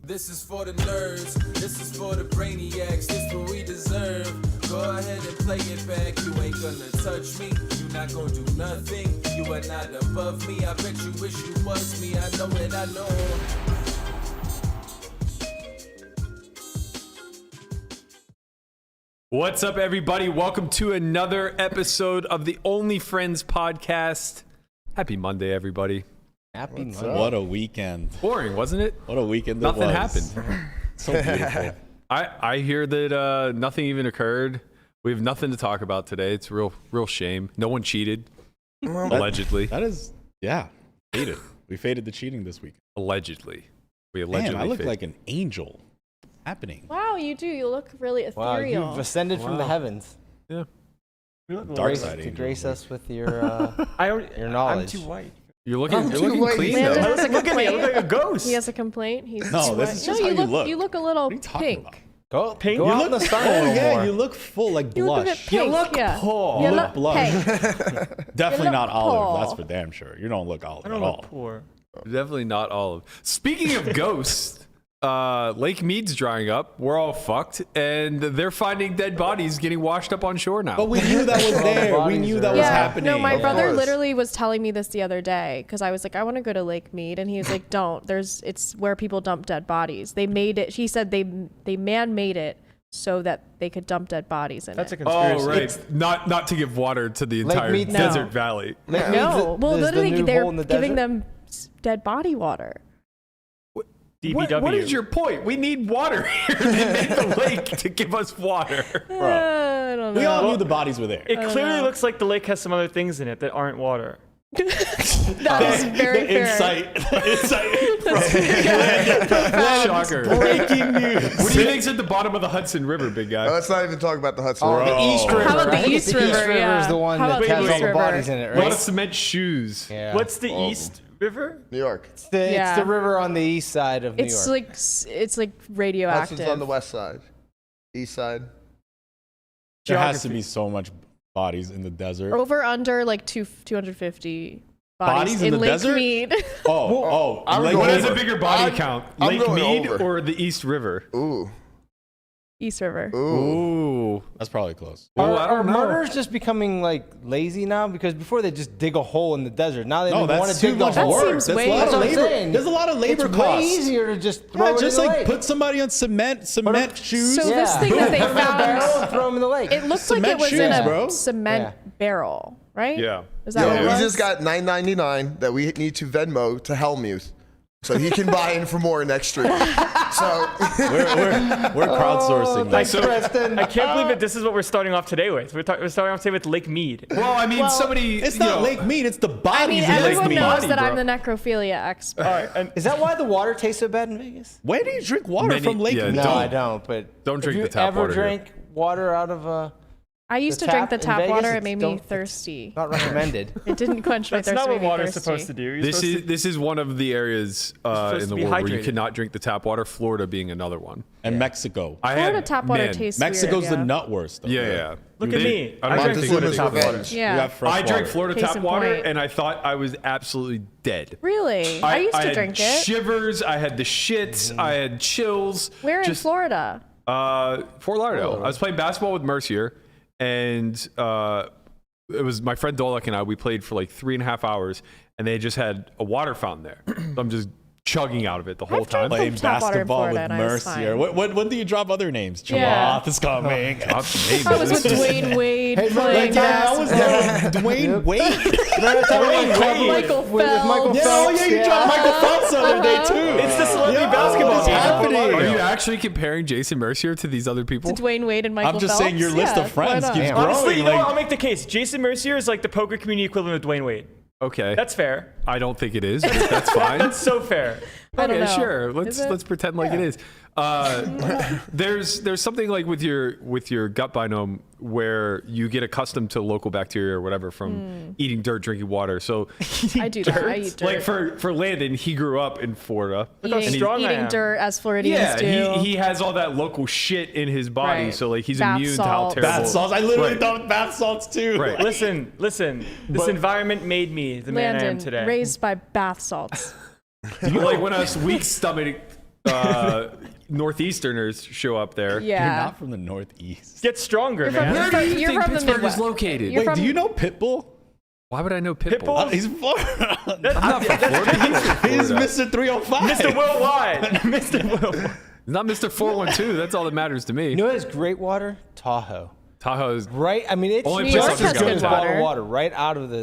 This is for the nerds, this is for the brainiacs, this what we deserve. Go ahead and play it back, you ain't gonna touch me, you not gonna do nothing, you are not above me, I bet you wish you was me, I know it, I know. What's up, everybody? Welcome to another episode of the Only Friends podcast. Happy Monday, everybody. Happy Monday. What a weekend. Boring, wasn't it? What a weekend Nothing it was. happened. So beautiful. I hear that nothing even occurred. We have nothing to talk about today. It's a real shame. No one cheated, allegedly. That is, yeah, faded. We faded the cheating this week. Allegedly. We allegedly Man, I look faded. like an angel. Happening. Wow, you do. You look really Wow, ethereal. you've ascended from the Wow. heavens. Yeah. Dark side To angel. grace us with your Your knowledge. I'm too white. You're looking white. clean, Landon though. has a Look at me. I complaint. look like a ghost. He has a complaint. He's No, too this white. is just how you look. You look a little What are you talking pink. about? Go, Pink? go You out look, in the sun a oh little yeah, more. you look full like You look a bit blush. pink. You look yeah. poor. You You look look blush. pink. Definitely look not olive. poor. That's for damn sure. You don't look olive I at don't all. look poor. Definitely not olive. Speaking of ghosts, Lake Mead's drying up. We're all fucked, and they're finding dead bodies getting washed up on shore now. But we knew that was there. We bodies knew are- that was Yeah, happening. no, my Of brother course. literally was telling me this the other day because I was like, I want to go to Lake Mead, and he was like, don't. It's where people dump dead bodies. They made it. He said they man-made it so that they could dump dead bodies in That's a it. conspiracy. Oh, right. Not to give water to the entire Mead's- desert No. valley. Lake Mead's No, well, is the literally, new they're hole in the giving desert? them dead body water. DBW. What is your point? We need water here. They made the lake to give us water. I don't know. We all knew the bodies were there. It clearly looks like the lake has some other things in it that aren't water. That is very The fair. insight. Shocker. Breaking news. What do you think's at the bottom of the Hudson River, big guy? Let's not even talk about the Hudson Oh, River. the East River. How about the I think it's East the East River? River Yeah. is the one How that about the has East all the River? bodies in it, A lot right? of cement shoes. Yeah. What's the East River? New York. It's the Yeah. river on the east side of New It's York. like radioactive. Hudson's on the west side. East side. There has to be so much bodies in the desert. Over under like 250 Bodies in in the Lake desert? Mead. I'm Lake going What is a over. bigger body I'm- count? I'm Lake going Mead over. or the East River? Ooh. East River. Ooh. Ooh. That's probably close. Oh, I Are don't know. murderers just becoming like lazy now? Because before they just dig a hole in the desert. Now they No, don't want that's to too dig the much hole. That work. seems That's way- a lot That's of what I'm labor. saying. There's a lot of labor It's costs. way easier to just throw Yeah, it just in the like lake. put somebody on cement shoes. So this thing that they Put them in a barrel found, and throw them in the lake. it looks like Cement it was in shoes, a bro. cement barrel, right? Yeah. Is that Yo, what it we was? just got $9.99 that we need to Venmo to Hellmuth, so he can buy in for more next stream. So We're crowdsourcing. Thanks, this. Preston. I can't believe that this is what we're starting off today with. We're starting off today with Lake Mead. Well, I mean, somebody. It's you not know, Lake Mead. It's the bodies I mean, in Lake everyone Mead. knows Body, that bro. I'm the necrophilia expert. All right, and Is that why the water tastes so bad in Vegas? Where do you drink water Many- from Lake yeah, Mead? No, Don't- I don't. But don't drink have the tap you water ever here. drank water out of a? I used The to drink the tap tap in water. Vegas, It made it's me don't- thirsty. Not recommended. It didn't quench my that's thirst. not it what made me water's thirsty. supposed to do. You're This supposed is this is one of the areas supposed in to the be world where you hydrated. cannot drink the tap water. Florida being another one. And Mexico. I Florida had, tap water man, tastes Mexico's weird, the yeah. nut worst. Though, Yeah. Look They- at me. I I don't drank think Florida Montezuma's tap water. revenge. You Yeah. got fresh I drank water. Florida Case tap in water, point. and I thought I was absolutely dead. Really? I used to had drink it. Shivers. I had the shits. I had chills. Where in Florida? Fort Lauderdale. I was playing basketball with Mercier, and it was my friend Dolek and I. We played for like 3.5 hours, and they just had a water fountain there. So I'm just chugging out of it the whole I've drunk time. Playing tap water in basketball Florida, with and I was Mercier. fine. When do you drop other names? Yeah. Chamath is coming. I was with Dwayne Wade Hey, playing I was basketball. there with Dwayne Wade. Michael with Phelps. Michael Yeah, Phelps. oh yeah, you dropped Michael Phelps the other day too. It's the celebrity Yo, basketball what's game. happening? Are you actually comparing Jason Mercier to these other people? To Dwayne Wade and Michael I'm just Phelps? saying your list Yeah, of friends why not? keeps Damn. growing. Honestly, you know like- what? I'll make the case. Jason Mercier is like the poker community equivalent of Dwayne Wade. Okay. That's fair. I don't think it is, but that's fine. That's so fair. I don't Okay, know. sure. Is it? Let's pretend like it is. There's something like with your gut biome where you get accustomed to local bacteria or whatever from eating dirt, drinking water. So I do that. I eat dirt. like for Landon, he grew up in Florida. Look how eating, strong I eating am. dirt as Floridians Yeah, do. he has all that local shit in his body, Right. so like he's Bath immune to how salts. terrible. bath salts. I literally Right. thought bath salts too. Right. Listen. This environment made me the man I am Landon, today. raised by bath salts. Like when us weak stomach Northeasterners show up there. You're Yeah. not from the Northeast. Get stronger, You're from- man. Where do you You're think from the Pittsburgh is Midwest. located? You're Wait, from- do you know Pitbull? Why would I know Pitbull? Pitbull? He's I'm not from Florida. He's Florida. Mr. 305. Mr. Worldwide. Mr. Worldwide. He's not Mr. 412. That's all that matters to me. You know what has great water? Tahoe. Tahoe's Right? I mean, it's Only New place York I've just has as good good as bottled water. water right out of the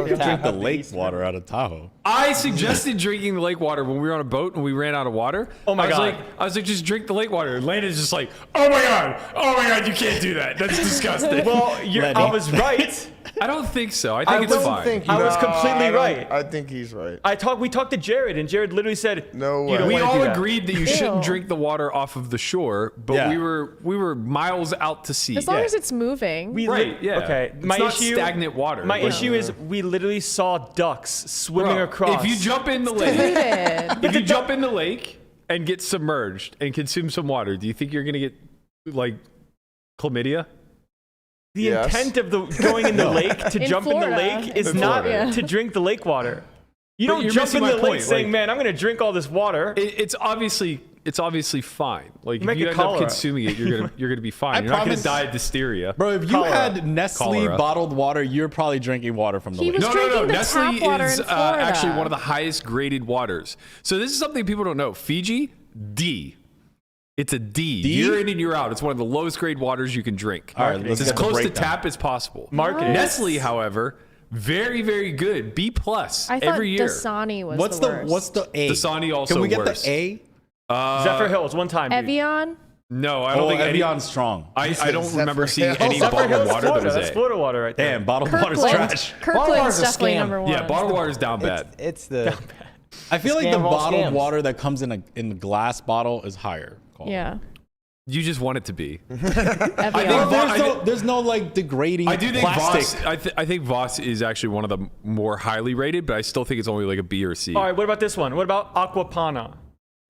You tap. drink the lake water out of Tahoe. I suggested drinking the lake water when we were on a boat and we ran out of water. Oh my God. I was like, just drink the lake water. And Landon's just like, oh my God, you can't do that. That's disgusting. Well, Lenny. I was right. I don't think so. I think it's don't fine. think I was No, completely I don't- right. I think he's right. We talked to Jared, and Jared literally said, No "You way. don't We wanna all do that." agreed that you shouldn't Ew. drink the water off of the shore, but Yeah. we were miles out to sea. As long as it's moving. We Right, lit- yeah. Okay. It's not stagnant water. My Like- issue is we literally saw ducks swimming Bro, across. If you jump in the lake, Polluted. if you jump in the lake and get submerged and consume some water, do you think you're gonna get like chlamydia? the Yes. intent of the going in the lake to In jump in the Florida. lake is In not Florida. to drink the lake water. You But don't you're jump missing in my the lake point, saying, like- "Man, I'm going to drink all this water." It's obviously fine. Like if Make you it end up cholera. consuming it, you're gonna be fine. You're not promise- gonna die of dysteria. Bro, if you Cholera. had Nestle Cholera. bottled water, you're probably drinking water from the He lake. was No. drinking the Nestle tap water is in Florida. actually one of the highest graded waters. So this is something people don't know. Fiji, D. It's a D. D? Year in and year out. It's one of the lowest grade waters you can drink. All right, it's let's as get the close to breakdown. tap as possible. Marketing. Nestle, however, very, very good. B plus I thought every year. Dasani was What's the the worst. what's the A? Dasani also Can we get worse. the A? Zephyr Hills one time. dude. Evian? No, I don't Oh, think any. Evian's strong. I don't Zephyr remember seeing Hills. any Zephyr bottled Hills, water Florida. that was That's A. Florida water right there. Damn, bottled water's Kirkland. trash. Kirkland's water's a definitely scam. number one. Yeah, bottled water's down bad. It's the I feel like Scam the of all bottled scams. water that comes in a glass bottle is higher quality. Yeah. You just want it to be. Evian. Well, There's no like degrading I do think plastic. Voss. I think Voss is actually one of the more highly rated, but I still think it's only like a B or C. All right, what about this one? What about Aquapana?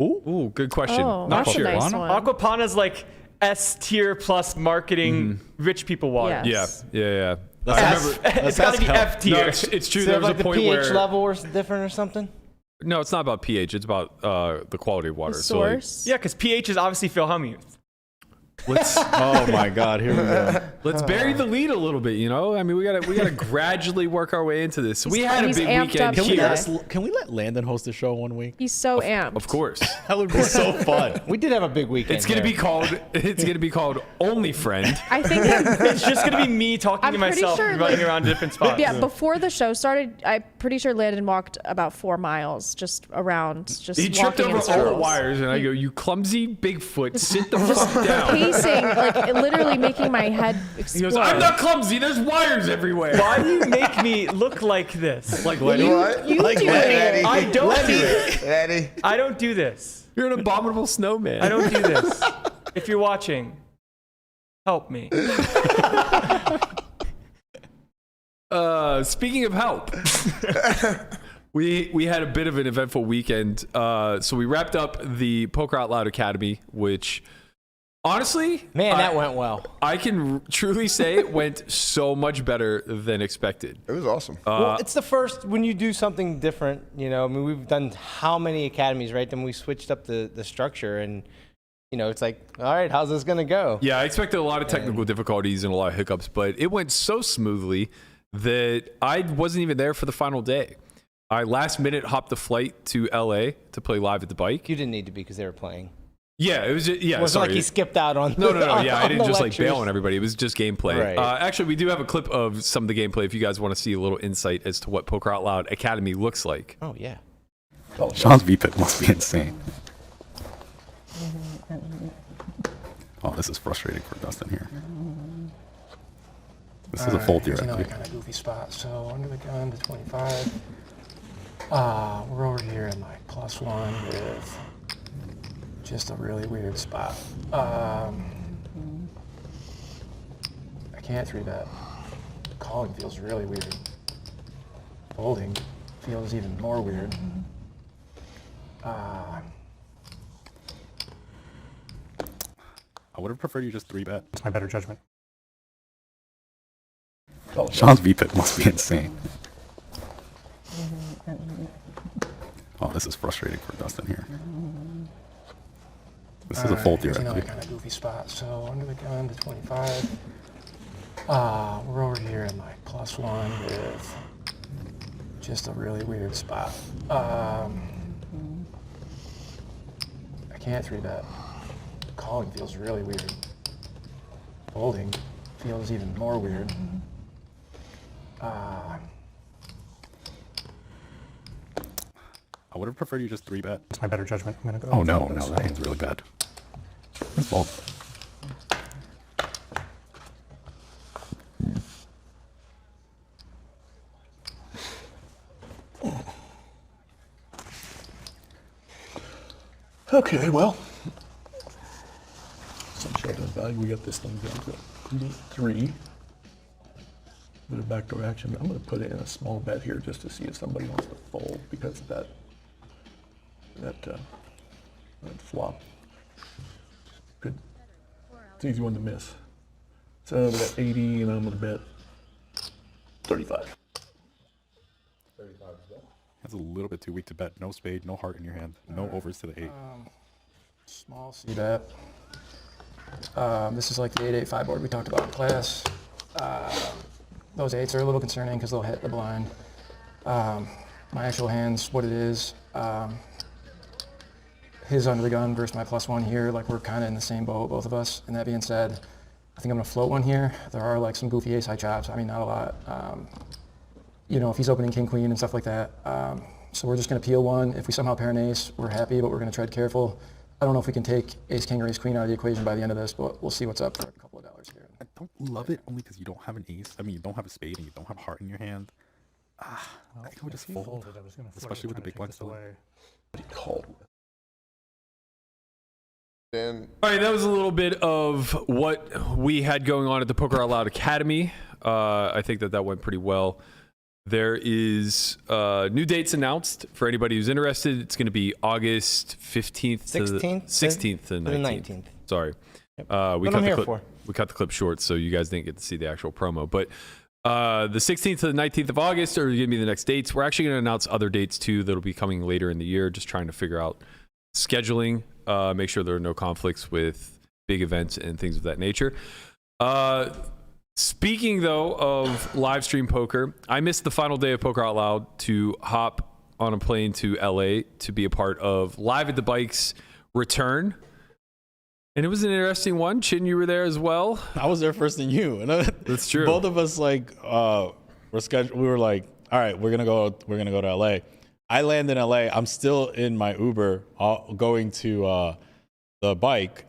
Ooh, good question. Oh, Not that's sure. a nice one. Aquapana's like S tier plus marketing rich people water. Yes. Yeah. Let's I ask- remember. It's got to be help. F tier. No, it's true. so There was like a the point pH where level or different or something. no, it's not about pH. It's about the quality of water. The So like, source. Yeah, because pH is obviously Phil Hellmuth. let's Oh my God, here we go. let's bury the lead a little bit. You know, I mean, we gotta gradually work our way into this. We He's- had a he's big amped weekend up Can we, here. today. can we let Landon host the show one week? He's so amped. Of course. That would be so fun. We did have a big weekend. It's gonna here. be called Only Friend. I think that, It's just gonna be me talking I'm to pretty myself, sure, running like- around different spots. yeah, before the show started, I'm pretty sure Landon walked about 4 miles just around, just He tripped walking in over all the circles. wires, and I go, "You clumsy Bigfoot, sit the fuck down." Pacing, like literally making my head He explode. goes, "I'm not clumsy. There's wires everywhere." Why do you make me look like this? Like Lenny, What? You Like do Eddie. it. I don't do it. Eddie. I don't do this. you're an abominable snowman. I don't do this. If you're watching, help me. Speaking of help, we had a bit of an eventful weekend. So we wrapped up the Poker Out Loud Academy, which honestly, Man, that went well. I can truly say it went so much better than expected. It was awesome. Well, it's the first when you do something different. You know, I mean, we've done how many academies, right? Then we switched up the structure, and you know, it's like, all right, how's this gonna go? Yeah, I expected a lot of technical difficulties and a lot of hiccups, but it went so smoothly that I wasn't even there for the final day. I last minute hopped a flight to LA to play live at the bike. You didn't need to be because they were playing. Yeah, it was just, yeah, It wasn't sorry. like he skipped out on. No. Yeah, I on didn't the just like lectures. bail on everybody. It was just gameplay. Right. Actually, we do have a clip of some of the gameplay if you guys want to see a little insight as to what Poker Out Loud Academy looks like. Oh yeah. Sean's VPIP must be insane. Oh, this is frustrating for Dustin here. This is a full Here's another theoretically. kind of goofy spot. So under the gun to 25. We're over here at like +1 with just a really weird spot. I can't 3-bet. Calling feels really weird. Folding feels even more weird. I would have preferred you just 3-bet. It's my better judgment. Sean's VPIP must be insane. Oh, this is frustrating for Dustin here. This is a fold Here's another theoretically. kind of goofy spot. So under the gun to 25. We're over here at my +1 with just a really weird spot. I can't 3-bet. Calling feels really weird. Folding feels even more weird. I would have preferred you just 3-bet. It's my better judgment. I'm gonna go. Oh no, that hand's really bad. Let's fold. Okay, well. Some shot of value. We got this thing down to 3. Bit of backdoor action. I'm going to put in a small bet here just to see if somebody wants to fold because of that flop. Good. It's an easy one to miss. So we got 80, and I'm going to bet 35. That's a little bit too weak to bet. No spade, no heart in your hand, no overs to the 8. Small C-bet. This is like the 8-8-5 board we talked about in class. Those 8s are a little concerning because they'll hit the blind. My actual hand's what it is. His under the gun versus my +1 here, like we're kind of in the same boat, both of us. And that being said, I think I'm gonna float one here. There are like some goofy ace-high chops. I mean, not a lot. You know, if he's opening king-queen and stuff like that. So we're just gonna peel one. If we somehow pair an ace, we're happy, but we're gonna tread careful. I don't know if we can take ace-king or ace-queen out of the equation by the end of this, but we'll see what's up for a couple of dollars here. I don't love it only because you don't have an ace. I mean, you don't have a spade and you don't have heart in your hand. I think I would just fold, especially with the big blind still. Called. Dan, All right, that was a little bit of what we had going on at the Poker Out Loud Academy. I think that went pretty well. There is new dates announced for anybody who's interested. It's going to be August 15th to the 16th to the 19th. Sorry. We cut the clip short, so you guys didn't get to see the actual promo. But the 16th to the 19th of August are going to be the next dates. We're actually going to announce other dates, too, that'll be coming later in the year, just trying to figure out scheduling, make sure there are no conflicts with big events and things of that nature. Speaking, though, of live stream poker, I missed the final day of Poker Out Loud to hop on a plane to LA to be a part of Live at the Bike's return. And it was an interesting one. Chin, you were there as well. I was there first than you. That's true. Both of us we were like, all right, we're gonna go to LA. I land in LA. I'm still in my Uber going to the bike.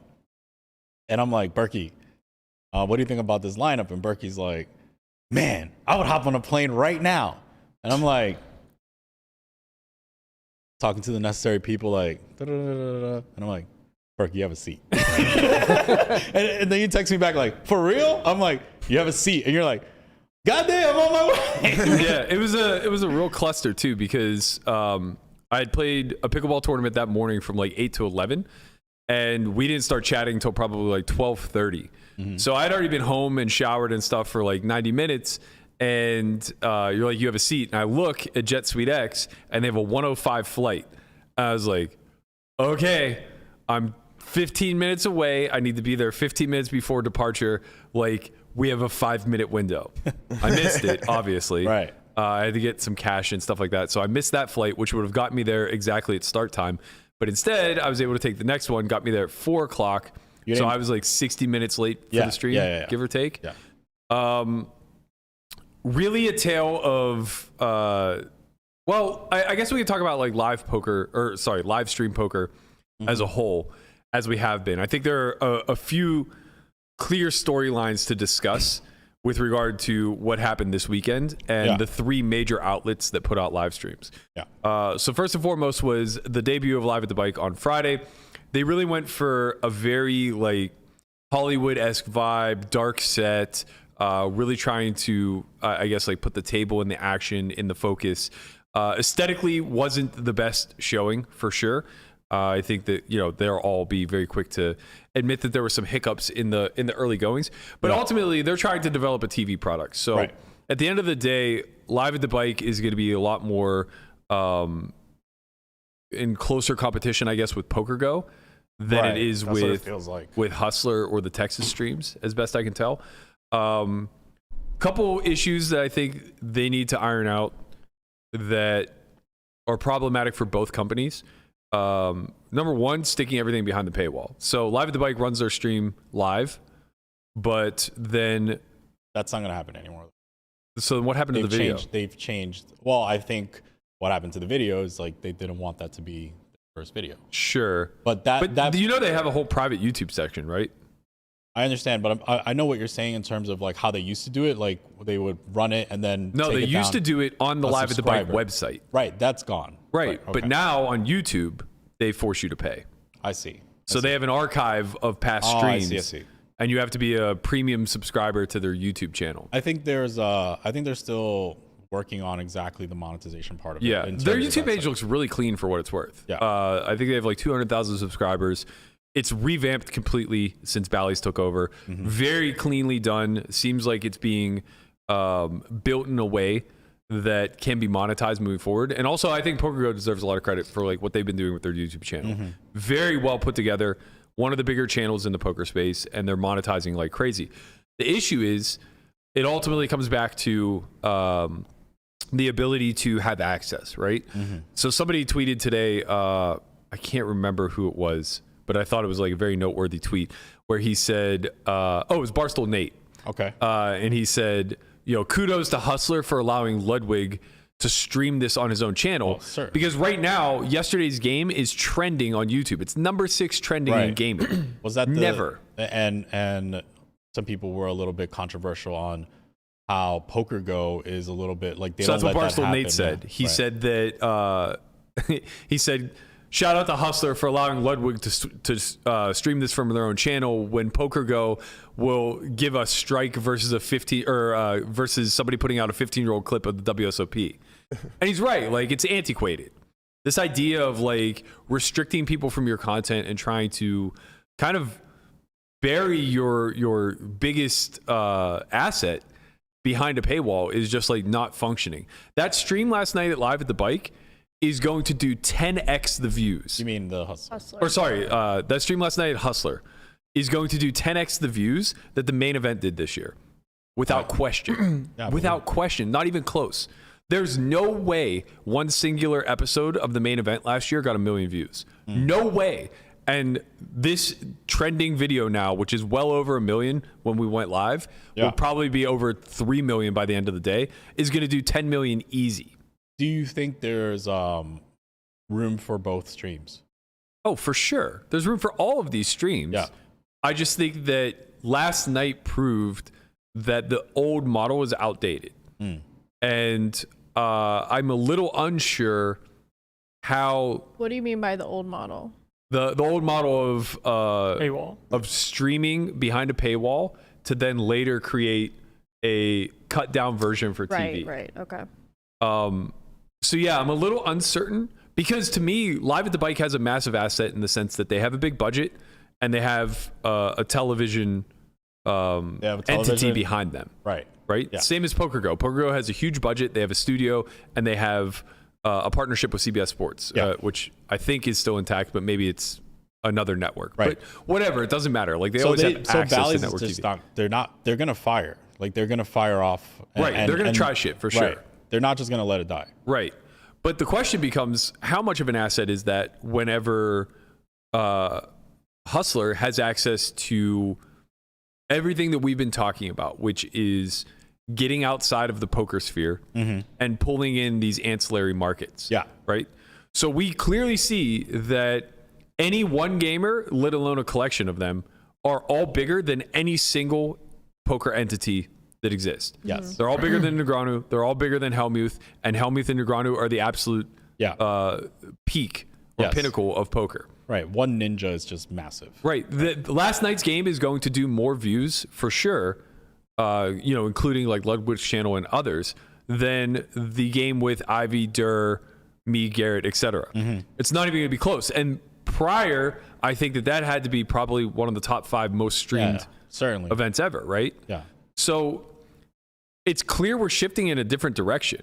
And I'm like, Berkey, what do you think about this lineup? And Berkey's like, man, I would hop on a plane right now. And I'm like, talking to the necessary people, like, and I'm like, Berkey, you have a seat. and then you text me back like, for real? I'm like, you have a seat. And you're like, goddamn, I'm on my way. Yeah, it was a real cluster too, because I had played a pickleball tournament that morning from like 8 to 11, and we didn't start chatting until probably like 12:30. Mm-hmm. So I'd already been home and showered and stuff for like 90 minutes. And you're like, you have a seat. And I look at Jet Suite X, and they have a 1:05 flight. I was like, okay, I'm 15 minutes away. I need to be there 15 minutes before departure. Like, we have a 5-minute window. I missed it, obviously. Right. I had to get some cash and stuff like that. So I missed that flight, which would have got me there exactly at start time. But instead, I was able to take the next one, got me there at 4 o'clock. So I was like 60 minutes late for the stream, give or take. Yeah. Really a tale of, well, I guess we could talk about like live stream poker as a whole, as we have been. I think there are a few clear storylines to discuss with regard to what happened this weekend and the 3 major outlets that put out live streams. Yeah. So first and foremost was the debut of Live at the Bike on Friday. They really went for a very like Hollywood-esque vibe, dark set, really trying to, I guess, like put the table in the action, in the focus. Aesthetically wasn't the best showing for sure. I think that, they'll all be very quick to admit that there were some hiccups in the early goings, but ultimately they're trying to develop a TV product. So at the end of the day, Live at the Bike is going to be a lot more in closer competition, I guess, with PokerGo than it is That's what it with feels like. with Hustler or the Texas streams, as best I can tell. Couple issues that I think they need to iron out that are problematic for both companies. Number one, sticking everything behind the paywall. So Live at the Bike runs their stream live, but then That's not going to happen anymore. so what happened to the video? They've changed. Well, I think what happened to the video is like they didn't want that to be the first video. Sure, But that you know they have a whole private YouTube section, right? I understand, but I know what you're saying in terms of like how they used to do it. Like they would run it and then No, take they it used down. to do it on the a Live at the Bike subscriber. website. Right, that's gone. Right, okay. but now on YouTube they force you to pay. I see. So they have an archive of past Oh, streams. I see. And you have to be a premium subscriber to their YouTube channel. I think they're still working on exactly the monetization part of it. Yeah, in their terms of YouTube that page looks really clean for what it's worth. Yeah. I think they have like 200,000 subscribers. It's revamped completely since Bally's took over. Mm-hmm. Very cleanly done. Seems like it's being built in a way that can be monetized moving forward. And also, I think PokerGo deserves a lot of credit for like what they've been doing with their YouTube channel. Mm-hmm. Very well put together. One of the bigger channels in the poker space, and they're monetizing like crazy. The issue is, it ultimately comes back to the ability to have access, right? Mm-hmm. So somebody tweeted today, I can't remember who it was, but I thought it was like a very noteworthy tweet where he said, it was Barstool Nate. Okay. And he said, kudos to Hustler for allowing Ludwig to stream this on his own channel. Well, sure. Because right now, yesterday's game is trending on YouTube. It's number 6 trending in gaming. Was that Never. And some people were a little bit controversial on how PokerGo is a little bit like they So don't that's what let that Barstool happen. Nate said. Yeah. He Right. said that he said, shout out to Hustler for allowing Ludwig to stream this from their own channel when PokerGo will give us strike versus a 15 or versus somebody putting out a 15-year-old clip of the WSOP. And he's right. Like, it's antiquated. This idea of like restricting people from your content and trying to kind of bury your biggest asset behind a paywall is just like not functioning. That stream last night at Live at the Bike is going to do 10x the views. You mean the Hustler? Or sorry, that stream last night at Hustler is going to do 10x the views that the main event did this year. Without question. Yeah, Without question. Not even close. There's no way one singular episode of the main event last year got 1 million views. No way. And this trending video now, which is well over 1 million when we went live, will probably be over 3 million by the end of the day, is going to do 10 million easy. Do you think there's room for both streams? Oh, for sure. There's room for all of these streams. Yeah. I just think that last night proved that the old model was outdated. And I'm a little unsure how What do you mean by the old model? the old model of Paywall. of streaming behind a paywall to then later create a cut down version for TV. Right. Okay. So yeah, I'm a little uncertain because to me, Live at the Bike has a massive asset in the sense that they have a big budget and they have a television entity behind them. Right. Yeah. Same as PokerGo. PokerGo has a huge budget. They have a studio and they have a partnership with CBS Sports, which I think is still intact, but maybe it's another network. Right. But whatever, it doesn't matter. Like they always have access to Bally's network is just TV. they're going to fire. Like they're going to fire off. Right. They're going to try shit for sure. Right. They're not just going to let it die. Right. But the question becomes, how much of an asset is that whenever Hustler has access to everything that we've been talking about, which is getting outside of the poker sphere and pulling in these ancillary markets. Yeah. Right. So we clearly see that any one gamer, let alone a collection of them, are all bigger than any single poker entity that exists. Yes. They're all bigger than Negreanu. They're all bigger than Hellmuth. And Hellmuth and Negreanu are the absolute peak or pinnacle of poker. Right. One ninja is just massive. Right. The last night's game is going to do more views for sure, including like Ludwig's channel and others, than the game with Ivy, Durr, Mead, Garrett, etc. It's not even going to be close. And prior, I think that had to be probably one of the top 5 most streamed certainly events ever, right? Yeah. So it's clear we're shifting in a different direction.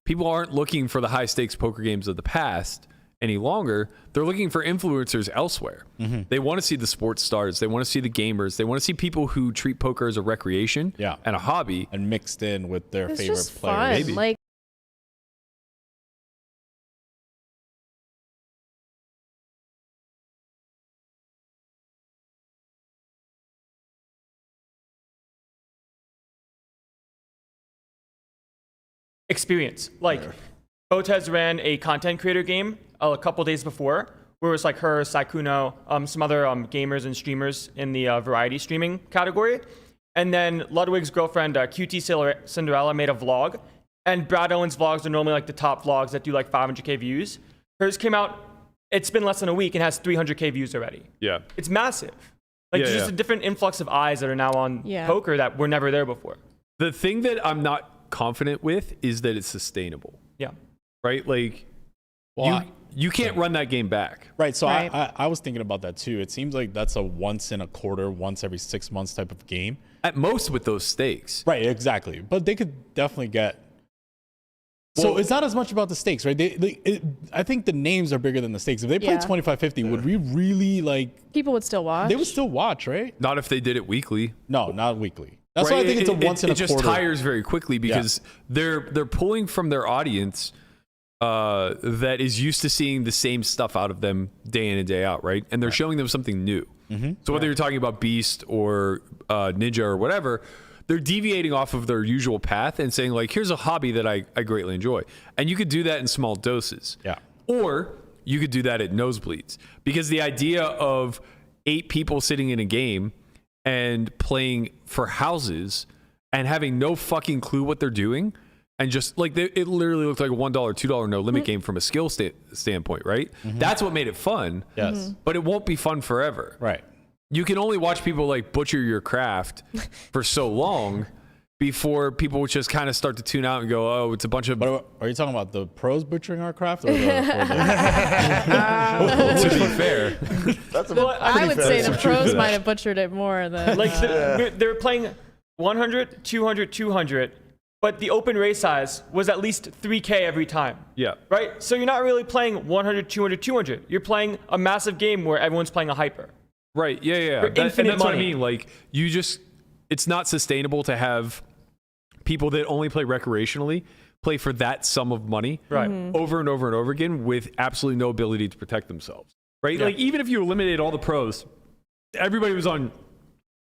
People aren't looking for the high stakes poker games of the past any longer. They're looking for influencers elsewhere. They want to see the sports stars. They want to see the gamers. They want to see people who treat poker as a recreation and a hobby. And mixed in with their It's favorite just players. fun. Maybe. Like, experience. Like, Botez ran a content creator game a couple days before, where it was like her, xQcOW, some other gamers and streamers in the variety streaming category. And then Ludwig's girlfriend, QT Cinderella, made a vlog. And Brad Owen's vlogs are normally like the top vlogs that do like 500K views. Hers came out, it's been less than a week and has 300K views already. Yeah. It's massive. Like, there's just a different influx of eyes that are now on poker that were never there before. The thing that I'm not confident with is that it's sustainable. Yeah. Right? Like, Well, you can't run that game back. Right. So Right. I was thinking about that too. It seems like that's a once in a quarter, once every 6 months type of game. At most with those stakes. Right. Exactly. But they could definitely get. So it's not as much about the stakes, right? I think the names are bigger than the stakes. If they played 25-50, would we really like? people would still watch. They would still watch, right? Not if they did it weekly. No, not weekly. That's Right? why I think it's a once in a It just quarter. tires very quickly because they're pulling from their audience that is used to seeing the same stuff out of them day in and day out, right? And they're showing them something new. So whether you're talking about Beast or Ninja or whatever, they're deviating off of their usual path and saying, like, here's a hobby that I greatly enjoy. And you could do that in small doses. Yeah. Or you could do that at nosebleeds. Because the idea of 8 people sitting in a game and playing for houses and having no fucking clue what they're doing, and just like it literally looked like a $1, $2 no limit game from a skill standpoint, right? That's what made it fun. Yes. But it won't be fun forever. Right. You can only watch people like butcher your craft for so long before people just kind of start to tune out and go, oh, it's a bunch of. But are you talking about the pros butchering our craft, or the To be fair, That's a I would say the Some truth to pros that. might have butchered it more than Like, they're playing 100, 200, 200, but the open race size was at least 3K every time. yeah. Right? So you're not really playing 100, 200, 200. You're playing a massive game where everyone's playing a hyper. Right. Yeah. For And infinite that's what I money. mean. Like, it's not sustainable to have people that only play recreationally play for that sum of money Right. over and over and over again with absolutely no ability to protect themselves. Right. Yeah. Like, even if you eliminated all the pros, everybody was on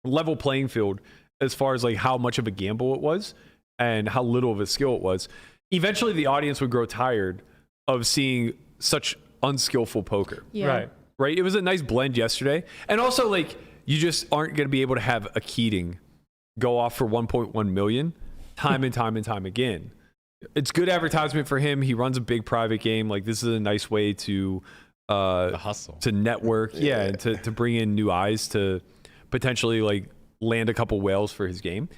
level playing field as far as like how much of a gamble it was and how little of a skill it was. Eventually, the audience would grow tired of seeing such unskillful poker. yeah. Right. Right? It was a nice blend yesterday. And also, like, you just aren't going to be able to have a Keating go off for 1.1 million time and time and time again. It's good advertisement for him. He runs a big private game. Like, this is a nice way to the hustle to network. Yeah. And to bring in new eyes to potentially like land a couple whales for his game.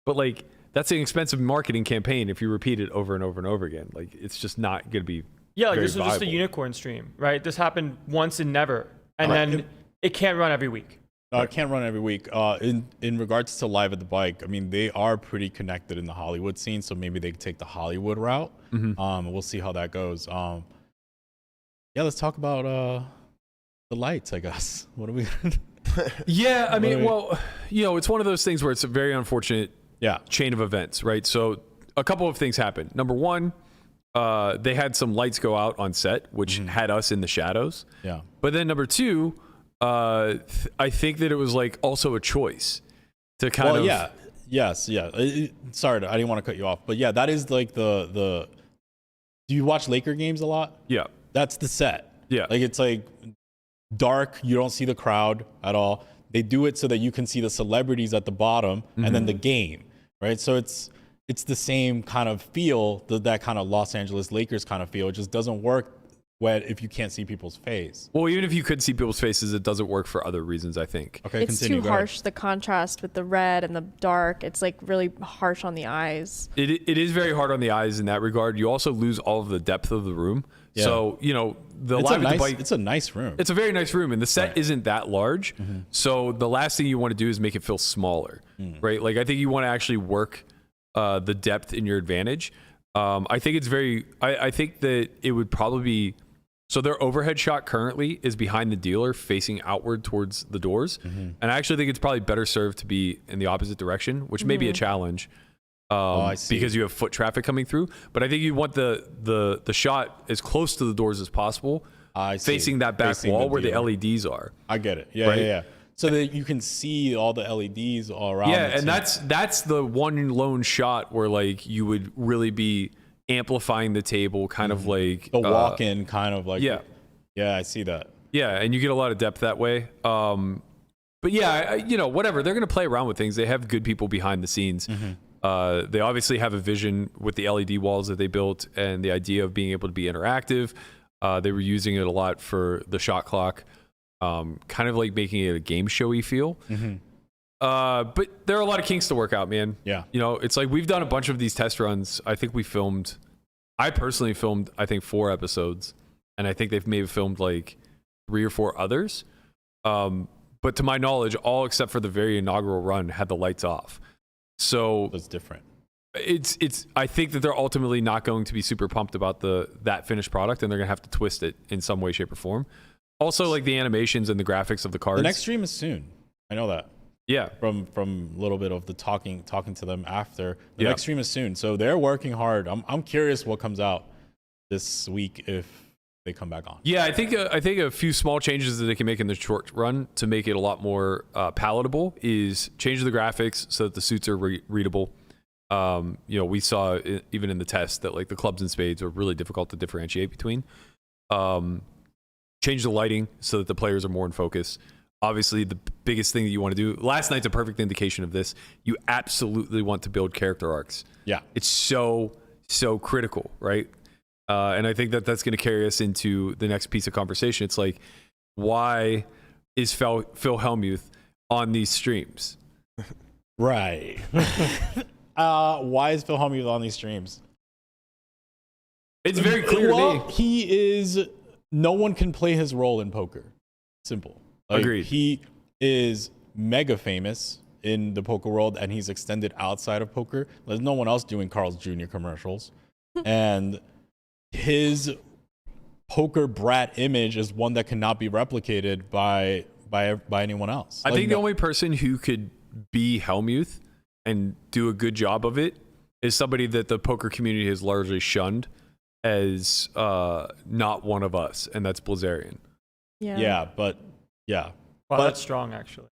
But like, that's an expensive marketing campaign if you repeat it over and over and over again. Like, it's just not going to be. Yeah, like very this was just a viable. unicorn stream, right? This happened once and never. And then it can't run every week. I can't run every week. In regards to Live at the Bike, I mean, they are pretty connected in the Hollywood scene, so maybe they could take the Hollywood route. We'll see how that goes. Yeah, let's talk about the lights, I guess. What are we gonna do? Yeah, I mean, well, it's one of those things where it's a very unfortunate chain of events, right? So a couple of things happened. Number one, they had some lights go out on set, which had us in the shadows. Yeah. But then number two, I think that it was like also a choice to kind of. Yeah. Yes. Yeah. Sorry, I didn't want to cut you off, but yeah, that is like the. Do you watch Laker games a lot? Yeah. That's the set. Yeah. Like, it's like dark. You don't see the crowd at all. They do it so that you can see the celebrities at the bottom and then the game, right? So it's the same kind of feel, that kind of Los Angeles Lakers kind of feel. It just doesn't work if you can't see people's face. Well, even if you could see people's faces, it doesn't work for other reasons, I think. Okay, It's continue. too harsh, the contrast with the red and the dark. It's like really harsh on the eyes. It is very hard on the eyes in that regard. You also lose all of the depth of the room. Yeah. So, It's a nice room. It's a very nice room, and the set isn't that large. So the last thing you want to do is make it feel smaller, right? Like, I think you want to actually work the depth in your advantage. I think it's I think that it would probably be So their overhead shot currently is behind the dealer, facing outward towards the doors. And I actually think it's probably better served to be in the opposite direction, which may be a challenge because you have foot traffic coming through. But I think you want the shot as close to the doors as possible, facing that back wall where the LEDs are. I get it. Yeah, yeah. So that you can see all the LEDs all around. Yeah, and that's the one lone shot where like you would really be amplifying the table, kind of like the walk-in, kind of like. Yeah, I see that. Yeah, and you get a lot of depth that way. But yeah, whatever. They're gonna play around with things. They have good people behind the scenes. They obviously have a vision with the LED walls that they built and the idea of being able to be interactive. They were using it a lot for the shot clock. Kind of like making it a game showy feel. But there are a lot of kinks to work out, man. Yeah. It's like we've done a bunch of these test runs. I personally filmed, I think 4 episodes, and I think they've maybe filmed like 3 or 4 others. But to my knowledge, all except for the very inaugural run had the lights off. So it's different. I think that they're ultimately not going to be super pumped about that finished product, and they're gonna have to twist it in some way, shape, or form. Also, like the animations and the graphics of the cards. The next stream is soon. I know that. Yeah. From a little bit of the talking to them after. The next stream is soon. So they're working hard. I'm curious what comes out this week if they come back on. Yeah, I think a few small changes that they can make in the short run to make it a lot more palatable is change the graphics so that the suits are readable. We saw even in the test that like the clubs and spades are really difficult to differentiate between. Change the lighting so that the players are more in focus. Obviously, the biggest thing that you want to do, last night's a perfect indication of this, you absolutely want to build character arcs. Yeah. It's so critical, right? And I think that that's going to carry us into the next piece of conversation. It's like, why is Phil Hellmuth on these streams? Right. Why is Phil Hellmuth on these streams? It's very clear to me. He is... No one can play his role in poker. Simple. Agreed. He is mega famous in the poker world, and he's extended outside of poker. There's no one else doing Carl's Jr. commercials. And his poker brat image is one that cannot be replicated by anyone else. I think the only person who could be Hellmuth and do a good job of it is somebody that the poker community has largely shunned as not one of us, and that's Blazarian. Yeah. Wow, that's strong, actually.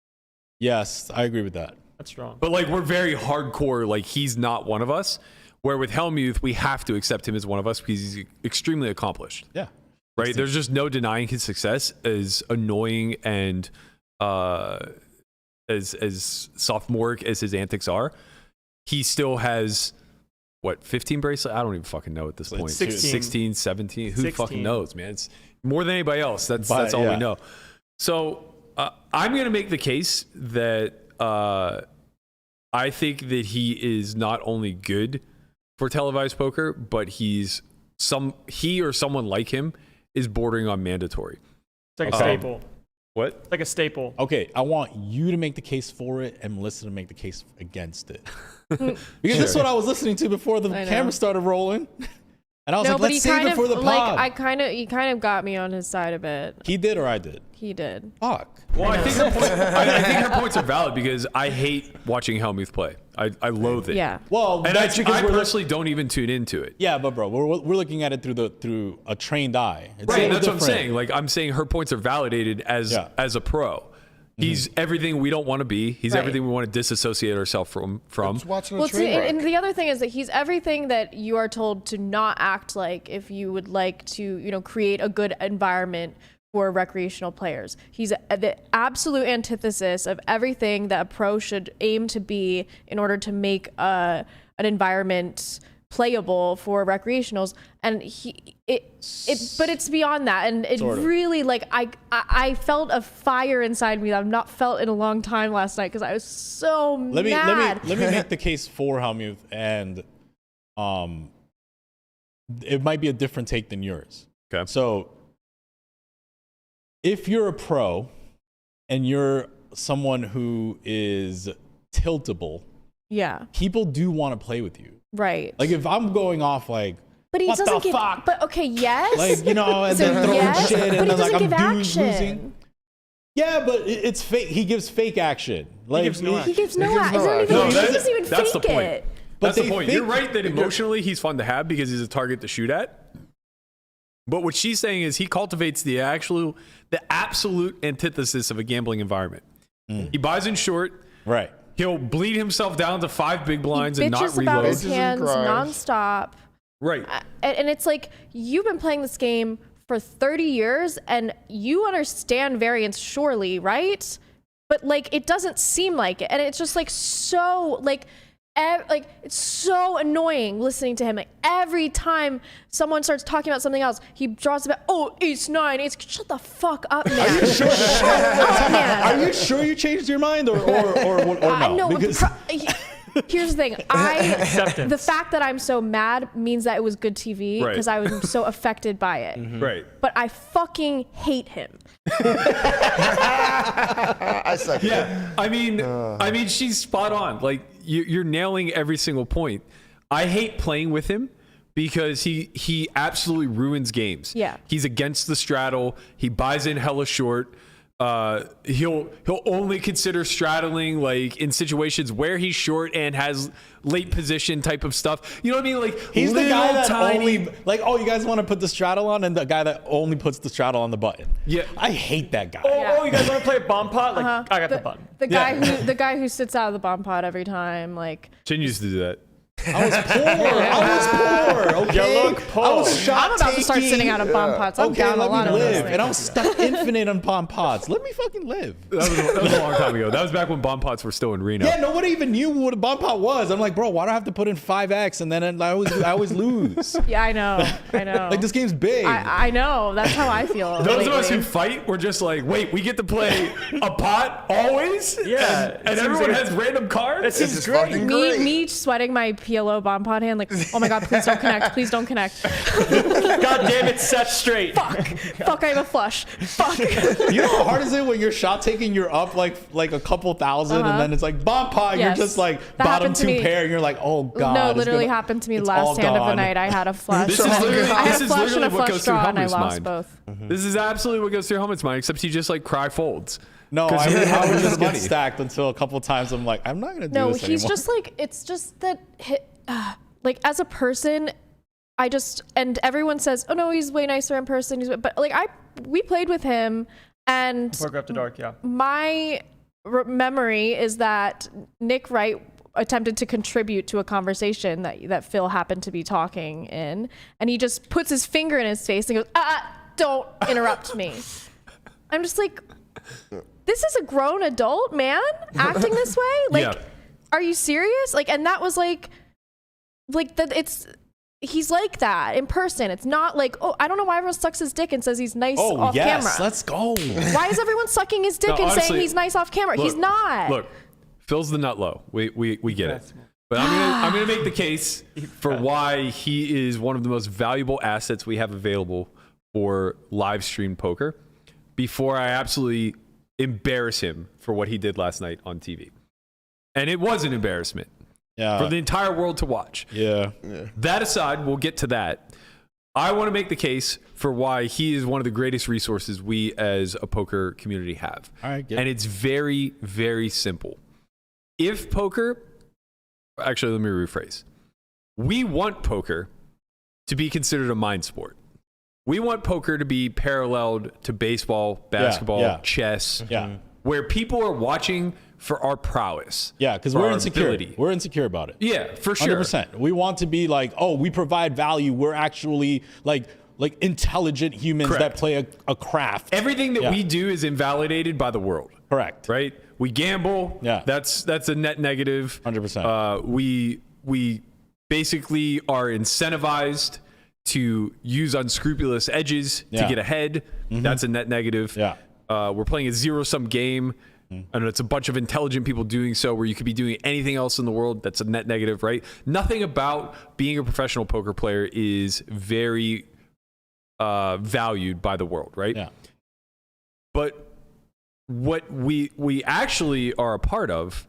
Yes, I agree with that. That's strong. But like, we're very hardcore, like he's not one of us, where with Hellmuth, we have to accept him as one of us because he's extremely accomplished. Yeah. Right? There's just no denying his success, as annoying and as sophomoric as his antics are. He still has... 15 bracelets? I don't even fucking know at this point. 16, 17. Who 16. fucking knows, man? It's more than anybody else. That's all we know. So I'm going to make the case that I think that he is not only good for televised poker, but he or someone like him is bordering on mandatory. It's like a staple. What? It's like a staple. Okay, I want you to make the case for it and Melissa to make the case against it. Because this is what I was listening to before the camera started rolling. And I was like, let's save it for the pod. He kind of got me on his side a bit. He did or I did? He did. Fuck. Well, I think her points are valid because I hate watching Hellmuth play. I loathe it. Yeah. Well, and I personally don't even tune into it. Yeah, but bro, we're looking at it through a trained eye. It's right, that's what I'm saying. Like, I'm saying her points are validated as a pro. He's everything we don't want to be. He's everything we want to disassociate ourselves from. And the other thing is that he's everything that you are told to not act like if you would like to, create a good environment for recreational players. He's the absolute antithesis of everything that a pro should aim to be in order to make an environment playable for recreationals. And but it's beyond that. And it really, like, I felt a fire inside me that I've not felt in a long time last night because I was so mad. Let me make the case for Hellmuth, and it might be a different take than yours. Okay. So if you're a pro and you're someone who is tiltable, yeah, people do want to play with you. Right. Like if I'm going off like But he what doesn't the give. fuck? But okay, yes. Like, you know, and then throwing yes, shit, but and he then like doesn't give I'm action. losing. Yeah, but it's fake. He gives fake action. Like gives no He gives no action. No, He doesn't even that's fake the point. it. That's But the they point. think- You're right that emotionally he's fun to have because he's a target to shoot at. But what she's saying is he cultivates the absolute antithesis of a gambling environment. He buys in short. right. He'll bleed himself down to 5 big blinds and not Bitches about his reload. hands cries. nonstop. Right. And it's like, you've been playing this game for 30 years and you understand variance, surely, right? But like, it doesn't seem like it. And it's just like so like it's so annoying listening to him. Like every time someone starts talking about something else, he draws about, oh, ace 9. It's shut the fuck up, man. Are you sure? Shut up, man. Are you sure you changed your mind or no? No, Because here's the thing. The fact that I'm so mad means that it was good TV Right. because I was so affected by it. Right. But I fucking hate him. I suck. Yeah. I mean, she's spot on. Like you're nailing every single point. I hate playing with him because he absolutely ruins games. Yeah. He's against the straddle. He buys in hella short. He'll only consider straddling like in situations where he's short and has late position type of stuff. You know what I mean? Like he's the guy that tiny, only like, oh, you guys want to put the straddle on, and the guy that only puts the straddle on the button. Yeah. I hate that guy. Oh, you guys want to play a bomb pot? Like, I got the button. The guy who sits out of the bomb pot every time, like. Chin used to do that. I was poor. Okay, You look poor. I was shot I'm about to start sitting out of bomb pots. I'm Okay, down a let lot me of those live. things. And I was stuck infinite on bomb pots. Let me fucking live. That was a long time ago. That was back when bomb pots were still in Reno. Yeah, nobody even knew what a bomb pot was. I'm like, bro, why do I have to put in 5x and then I always lose? Yeah, I know. Like this game's big. I know. That's how I feel. Those of us lately. who fight, we're just like, wait, we get to play a pot always? Yeah. And everyone has random cards? That seems This is great. fucking great. Me sweating my PLO bomb pot hand, like, oh my god, please don't connect. Please don't connect. God damn it, set straight. Fuck, I have a flush. Fuck. You know how hard is it when you're shot taking, you're up like a couple thousand, and then it's like bomb pot, Yes. you're just like That bottom happened to 2 me. pair, and you're like, oh god. No, it's literally gonna- happened to me it's last all hand of the gone. night. I had a flush. This is literally, I had this a is flush and literally a what flush goes through draw, and I Hellmuth's lost mind. both. This is absolutely what goes through Hellmuth's mind, except he just like cry folds. No, 'Cause I he would has just get money. stacked until a couple times I'm like, I'm not gonna do No, this he's anymore. just like, it's just that, like, as a person, and everyone says, oh no, he's way nicer in person. But like, we played with him, and Poker After Dark, yeah. my memory is that Nick Wright attempted to contribute to a conversation that Phil happened to be talking in, and he just puts his finger in his face and goes, don't interrupt me. I'm just like, this is a grown adult man acting this way? Like, Yeah. Are you serious? Like, and that was like that he's like that in person. It's not like, oh, I don't know why everyone sucks his dick and says he's nice off camera. Let's go. Why is everyone sucking his dick No, and saying honestly, he's nice off camera? He's not. Look, Phil's the nut low. We get it. But I'm gonna make the case for why he is one of the most valuable assets we have available for live stream poker before I absolutely embarrass him for what he did last night on TV. And it was an embarrassment for the entire world to watch. Yeah. That aside, we'll get to that. I want to make the case for why he is one of the greatest resources we as a poker community have. All right, and it's very, very simple. If poker, actually, let me rephrase. We want poker to be considered a mind sport. We want poker to be paralleled to baseball, basketball, chess, where people are watching for our prowess. Yeah, because for we're our insecure. ability. We're insecure about it. Yeah, for sure. 100%. We want to be like, oh, we provide value. We're actually like intelligent humans that play a craft. Everything that we do is invalidated by the world. Correct. Right? We gamble. Yeah. That's a net negative. 100%. We basically are incentivized to use unscrupulous edges to get ahead. That's a net negative. Yeah. We're playing a zero-sum game. And it's a bunch of intelligent people doing so where you could be doing anything else in the world. That's a net negative, right? Nothing about being a professional poker player is very valued by the world, right? Yeah. But what we actually are a part of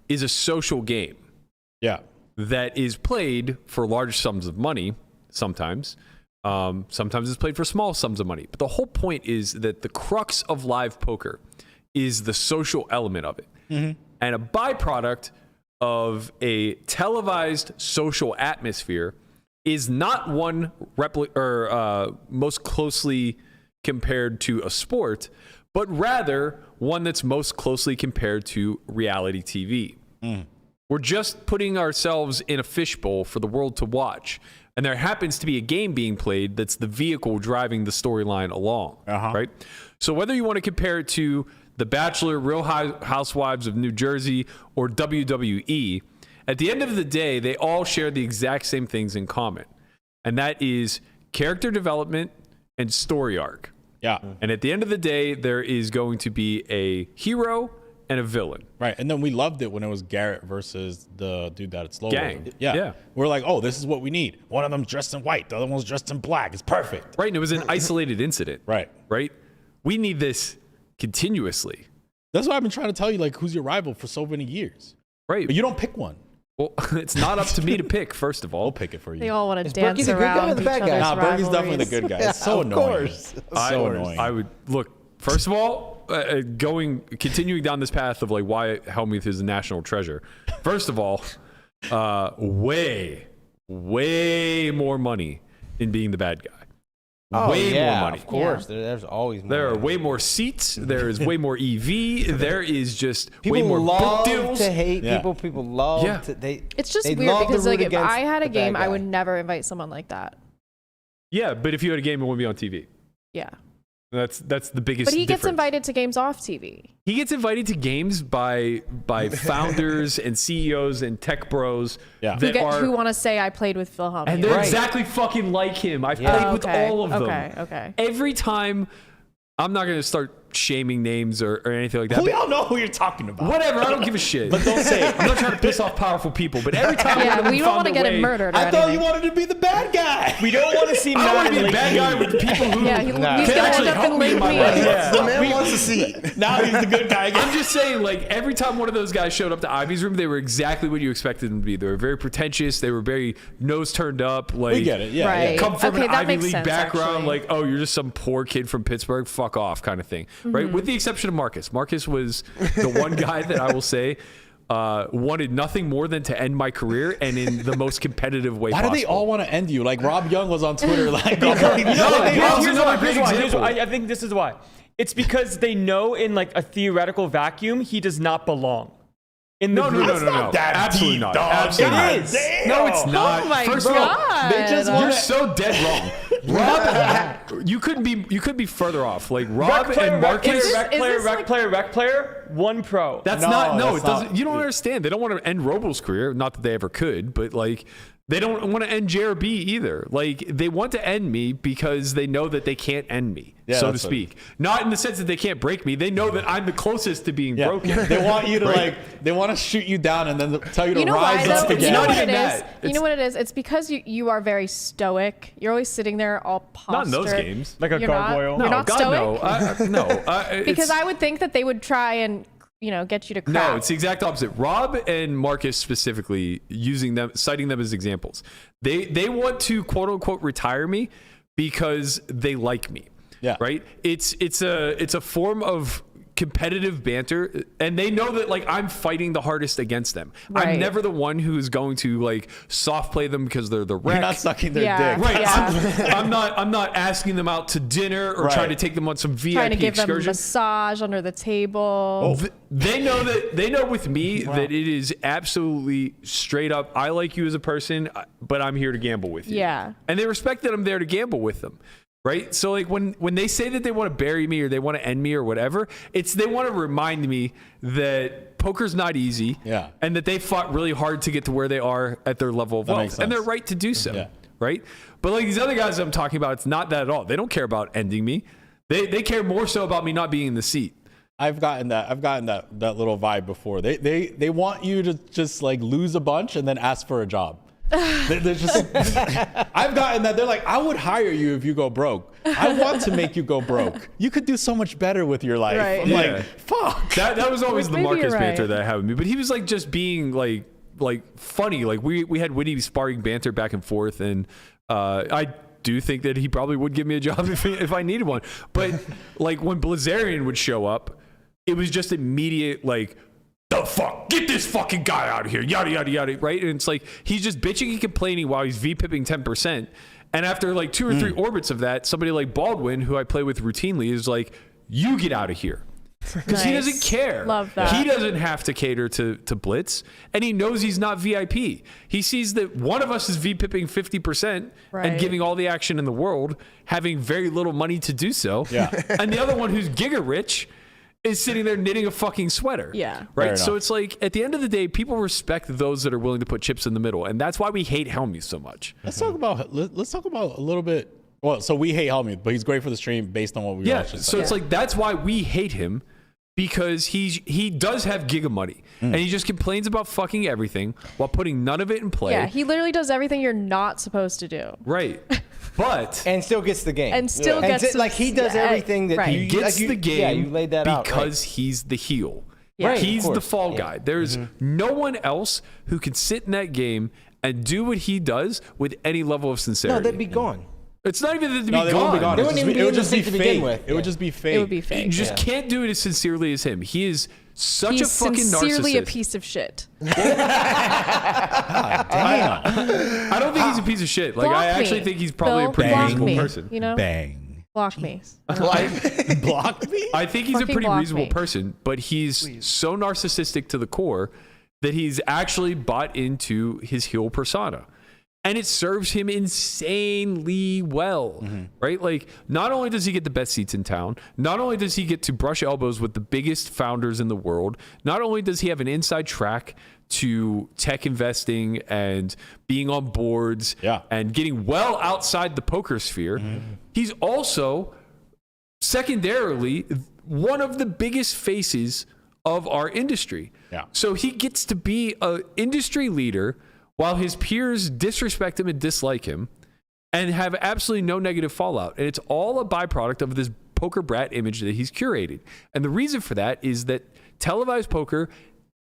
is a social game. Yeah. That is played for large sums of money, sometimes. Sometimes it's played for small sums of money. But the whole point is that the crux of live poker is the social element of it. And a byproduct of a televised social atmosphere is not one most closely compared to a sport, but rather one that's most closely compared to reality TV. We're just putting ourselves in a fishbowl for the world to watch. And there happens to be a game being played that's the vehicle driving the storyline along, right? So whether you want to compare it to The Bachelor, Real Housewives of New Jersey, or WWE, at the end of the day, they all share the exact same things in common. And that is character development and story arc. Yeah. And at the end of the day, there is going to be a hero and a villain. Right. And then we loved it when it was Garrett versus the dude that it's slow. Gang. Yeah. Yeah. We're like, oh, this is what we need. One of them's dressed in white. The other one's dressed in black. It's perfect. Right. And it was an isolated incident. Right. Right. We need this continuously. That's why I've been trying to tell you, like, who's your rival for so many years. Right. But you don't pick one. Well, it's not up to me to pick, first of all. I'll pick it for you. They all want to Is dance Berkey the good guy around or the each bad guy? other's Nah, Berkey's definitely the rivalries. good guy. It's so of annoying. course. So annoying. I would look, first of all, continuing down this path of like why Hellmuth is a national treasure. First of all, way more money in being the bad guy. Way more money. Of course. There's always more. There are money. way more seats. There is way more EV. There is just People way more love book deals. to hate Yeah. people. People love Yeah. to. It's just they weird love to because root like if against I had a the bad game, I guy. would never invite someone like that. Yeah, but if you had a game, it wouldn't be on TV. Yeah. That's the biggest. But he gets difference. invited to games off TV. He gets invited to games by founders and CEOs and tech bros Yeah. that Who want to say I played with Phil Hellmuth. and they're Right. exactly fucking like him. I've Yeah. played with Okay, all of them. okay. Every time, I'm not going to start shaming names or anything like that. We but all know who you're talking about. whatever, I don't give a shit. But don't say it. I'm not trying to piss off powerful people, but every time one of Yeah, them we don't found want to their get him way- murdered or I thought you anything. wanted to be the bad guy. We don't want to seem I don't want mad to be the bad guy with the people who Yeah, he's can going to actually end up help in me in Lake my Mead. life. The man wants a seat. Now he's the good guy again. I'm just saying, like, every time one of those guys showed up to Ivy's room, they were exactly what you expected them to be. They were very pretentious. They were very nose turned up. Like, We get it. Yeah. Right. Yeah. come from Okay, an that Ivy makes League sense, background, actually. like, oh, you're just some poor kid from Pittsburgh, fuck off kind of thing, right? With the exception of Marcus. Marcus was the one guy that I will say wanted nothing more than to end my career and in the most competitive way Why possible. do they all want to end you? Like Rob Young was on Twitter, like, No, Rob's Here's another why. great example. I think this is why. It's because they know in like a theoretical vacuum he does not belong. In the No. that Absolutely deep, not. dog. Absolutely not. It is. No, it's not. Oh my First of all, God. They just you're want so dead wrong. Rob, you couldn't be further off. Like Rob and Marcus. Rec player, one pro. That's No, not. No, that's it doesn't. not- You don't understand. They don't want to end Robo's career. Not that they ever could, but like. They don't want to end JRB either. Like, they want to end me because they know that they can't end me, Yeah, so to that's what- speak. Not in the sense that they can't break me. They know that I'm the closest to being Yeah. broken. They want you to they want to shoot you down and then tell you to You know why, rise though? up You again. know Not what even it is? that. You know what it is? It's because you are very stoic. You're always sitting there all postured. Not in those games. Like a You're not? gargoyle. You're not God, stoic? no. Because I would think that they would try and, get you to crap. No, it's the exact opposite. Rob and Marcus specifically, citing them as examples. They want to quote unquote retire me because they like me. Yeah. Right? It's a form of competitive banter, and they know that like I'm fighting the hardest against them. Right. I'm never the one who is going to like soft play them because they're the wreck. You're not sucking their Yeah. dick. Right. Yeah. I'm not asking them out to dinner or Right. trying to take them on some VIP Trying to give them a excursion. massage under the table. They know with me that it is absolutely straight up. I like you as a person, but I'm here to gamble with you. Yeah. And they respect that I'm there to gamble with them. Right. So like when they say that they want to bury me or they want to end me or whatever, they want to remind me that poker's not easy. Yeah. And that they fought really hard to get to where they are at their level of That wealth. makes And they're sense. right to do so. Yeah. Right. But like these other guys I'm talking about, it's not that at all. They don't care about ending me. They care more so about me not being in the seat. I've gotten that little vibe before. They want you to just like lose a bunch and then ask for a job. They're just, I've gotten that. They're like, I would hire you if you go broke. I want to make you go broke. You could do so much better with your life. Right. I'm Yeah. like, fuck. That was always the Maybe Marcus you're right. banter that I had with me. But he was like just being like like funny. Like we had witty sparring banter back and forth, and I do think that he probably would give me a job if I needed one. But like when Blazarian would show up, it was just immediate like, the fuck, get this fucking guy out of here, yada yada yada, right? And it's like he's just bitching and complaining while he's V-pipping 10%. And after like 2 or 3 orbits of that, somebody like Baldwin, who I play with routinely, is like, you get out of here. Because he doesn't care. Love that. He doesn't have to cater to Blitz, and he knows he's not VIP. He sees that one of us is V-pipping 50% and giving all the action in the world, having very little money to do so. Yeah. And the other one who's giga rich is sitting there knitting a fucking sweater. Yeah. Right? So it's like, at the end of the day, people respect those that are willing to put chips in the middle, and that's why we hate Hellmuth so much. Let's talk about a little bit. Well, so we hate Hellmuth, but he's great for the stream based on what we watch. So it's like, that's why we hate him, because he does have giga money, and he just complains about fucking everything while putting none of it in play. Yeah, he literally does everything you're not supposed to do. Right. But and still gets the game. And still gets like he does everything that he gets the game. Yeah, you laid that out because he's the heel. Yeah. Right, He's of the course. fall guy. There's no one else who can sit in that game and do what he does with any level of sincerity. No, they'd be gone. It's not even that they'd no, be they won't be gone. gone. They wouldn't even be It would in the just be seat to begin fake. with. It would just be fake. It would be fake. You just can't do it as sincerely as him. He is such He's a fucking sincerely narcissist. a piece of shit. I don't think he's a piece of shit. Like, Block I actually me. think he's probably Bill, a pretty block reasonable me, person. You know? Bang. Block me. Block me? I think he's a Fucking pretty block reasonable me. person, but he's so narcissistic to the core that he's actually bought into his heel persona. And it serves him insanely well, right? Like, not only does he get the best seats in town, not only does he get to brush elbows with the biggest founders in the world, not only does he have an inside track to tech investing and being on boards and getting well outside the poker sphere, he's also, secondarily, one of the biggest faces of our industry. Yeah. So he gets to be an industry leader while his peers disrespect him and dislike him and have absolutely no negative fallout. And it's all a byproduct of this poker brat image that he's curated. And the reason for that is that televised poker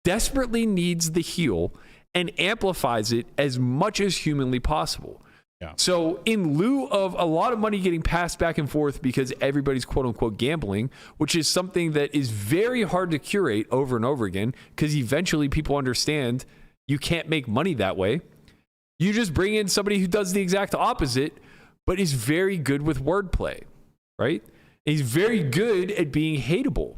desperately needs the heel and amplifies it as much as humanly possible. Yeah. So in lieu of a lot of money getting passed back and forth because everybody's quote unquote gambling, which is something that is very hard to curate over and over again, because eventually people understand you can't make money that way. You just bring in somebody who does the exact opposite, but is very good with wordplay, right? And he's very good at being hateable.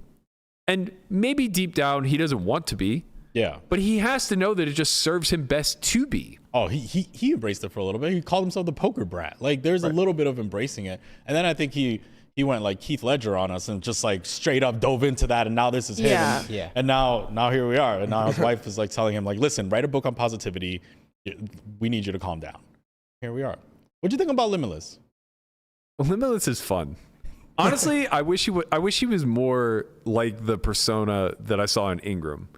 And maybe deep down he doesn't want to be. Yeah. But he has to know that it just serves him best to be. Oh, he embraced it for a little bit. He called himself the poker brat. Like, there's a little bit of embracing it. And then I think he went like Keith Ledger on us and just like straight up dove into that. And now this is him. Yeah. And now here we are. And now his wife is like telling him like, listen, write a book on positivity. We need you to calm down. Here we are. What'd you think about Limitless? Limitless is fun. Honestly, I wish he was more like the persona that I saw in Ingram,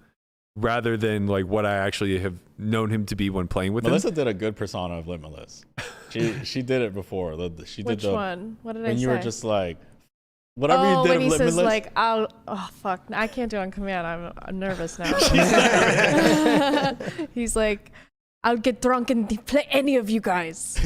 rather than like what I actually have known him to be when playing with Melissa him. did a good persona of Limitless. She did it before. Which one? What did I say? When you were just like, whatever you did when of he Limitless. says like, oh fuck, I can't do it on command. I'm nervous now. He's like, I'll get drunk and play any of you guys.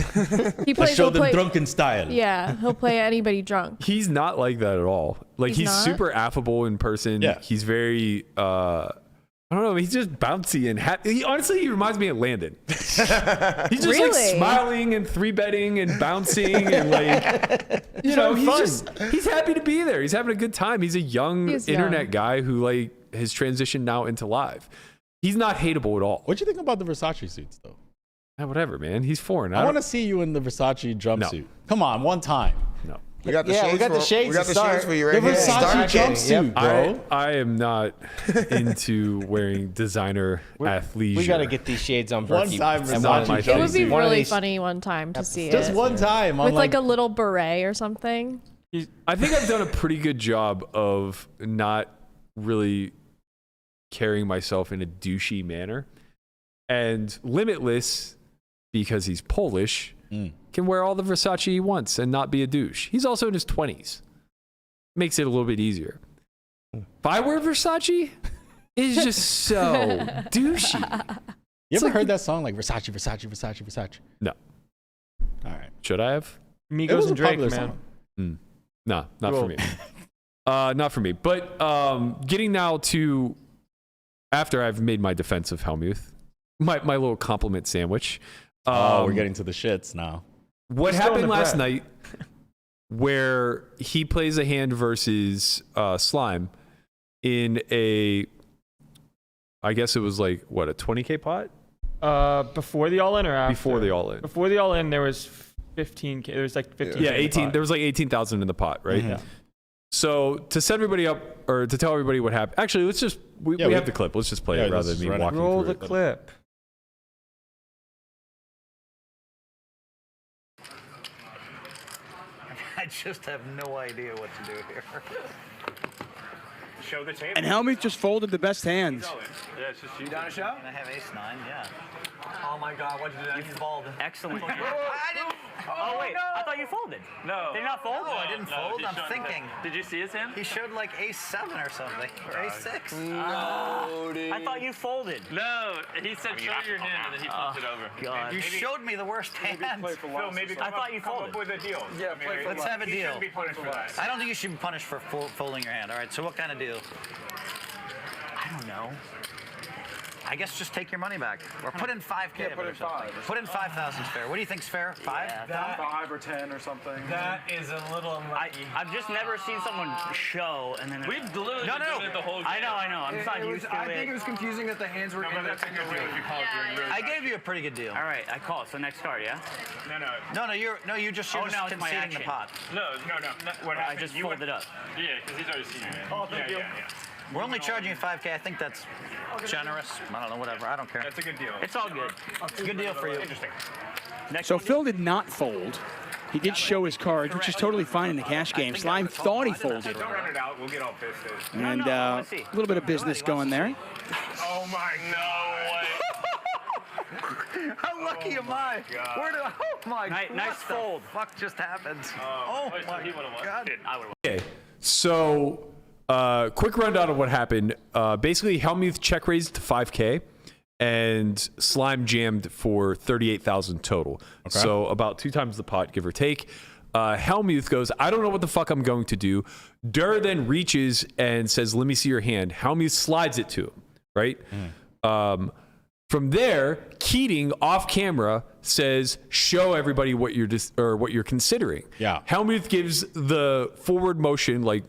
He plays. Show them drunken style. Yeah, he'll play anybody drunk. He's not like that at all. Like he's not? super affable in person. Yeah. He's very I don't know. He's just bouncy and happy. Honestly, he reminds me of Landon. He's just like Really? smiling and 3-betting and bouncing and like, you know, he's happy to be there. He's having a good time. He's a young internet guy who like has transitioned now into live. He's not hateable at all. What'd you think about the Versace suits though? Whatever, man. He's foreign. I want to see you in the Versace jumpsuit. Come on, one time. No. We got the Yeah, shades. we got the for, shades We got to the start. shades for you The right here. Versace Start jumpsuit, Yep. bro. I am not into wearing designer athleisure. We got to get these shades on One Berkey. time And Versace not my It would be jumpsuit. One of really these- funny one time to see Just it one time. I'm with like a little beret or something. I think I've done a pretty good job of not really carrying myself in a douchey manner. And Limitless, because he's Polish, can wear all the Versace he wants and not be a douche. He's also in his 20s. Makes it a little bit easier. If I wear Versace, it's just so douchey. You ever heard that song like Versace, Versace, Versace, Versace? No. All right. Should I have? Migos and Drake, man. No, not for me. Not for me. But getting now to after I've made my defense of Hellmuth, my little compliment sandwich. We're getting to the shits now. What happened last night where he plays a hand versus Slime in a, I guess it was like, what, a 20K pot? Before the all-in or after? Before the all-in. Before the all-in, there was 15K. There was like 15. Yeah, 18. There was like 18,000 in the pot, right? Mm-hmm. Yeah. So to set everybody up, or to tell everybody what happened. Actually, let's just we have the clip. Let's just play it rather than me walking roll through the it. clip. I just have no idea what to do here. Show the table. And Hellmuth just folded the best hands. Yeah, it's just you. Down a show? I have ace-9, yeah. Oh my God, what did you do? You folded. Excellent. I didn't. Oh wait, no. I thought you folded. No. Did you not fold? No, I didn't fold. I'm thinking. Did you see his hand? He showed like ace-7 or something. Or ace-6. No, dude. I thought you folded. No, he said show your hand and then he flipped it over. God. You showed me the worst hand. Phil, maybe I thought you folded. Come up with a deal. Yeah, let's have a deal. He shouldn't be punished for that. I don't think you should be punished for folding your hand. All right, so what kind of deal? I don't know. I guess just take your money back. Or put in 5K. Yeah, put in 5. Put in 5,000 is fair. What do you think's fair? 5? Yeah, 5 or 10 or something. That is a little unlucky. I've just never seen someone show and then we've literally no. done it the whole game. I know. I'm just not used to it. I think it was confusing that the hands were in that's a good deal if you call it doing really I gave you a pretty good deal. All right, I call. So next card, yeah? No, you're just now it's my conceding action. the pot. No. What happened? I just folded up. Yeah, because he's already seen it. Oh, thank you. Yeah. We're only charging you 5K. I think that's generous. I don't know, whatever. I don't care. That's a good deal. It's all good. It's a good deal for you. Interesting. So Phil did not fold. He did show his cards, which is totally fine in the cash game. Slime thought he folded. Don't run it out. We'll get all pissed. And a little bit of business going there. Oh my no way. How lucky am I? Where did I? Oh my God. Nice fold. Fuck just happened. Oh my God. Okay, so quick rundown of what happened. Basically, Hellmuth check raised to 5K, and Slime jammed for 38,000 total. Okay. So about 2 times the pot, give or take. Hellmuth goes, I don't know what the fuck I'm going to do. Durr then reaches and says, let me see your hand. Hellmuth slides it to him, right? From there, Keating off camera says, show everybody what you're considering. Yeah. Hellmuth gives the forward motion, like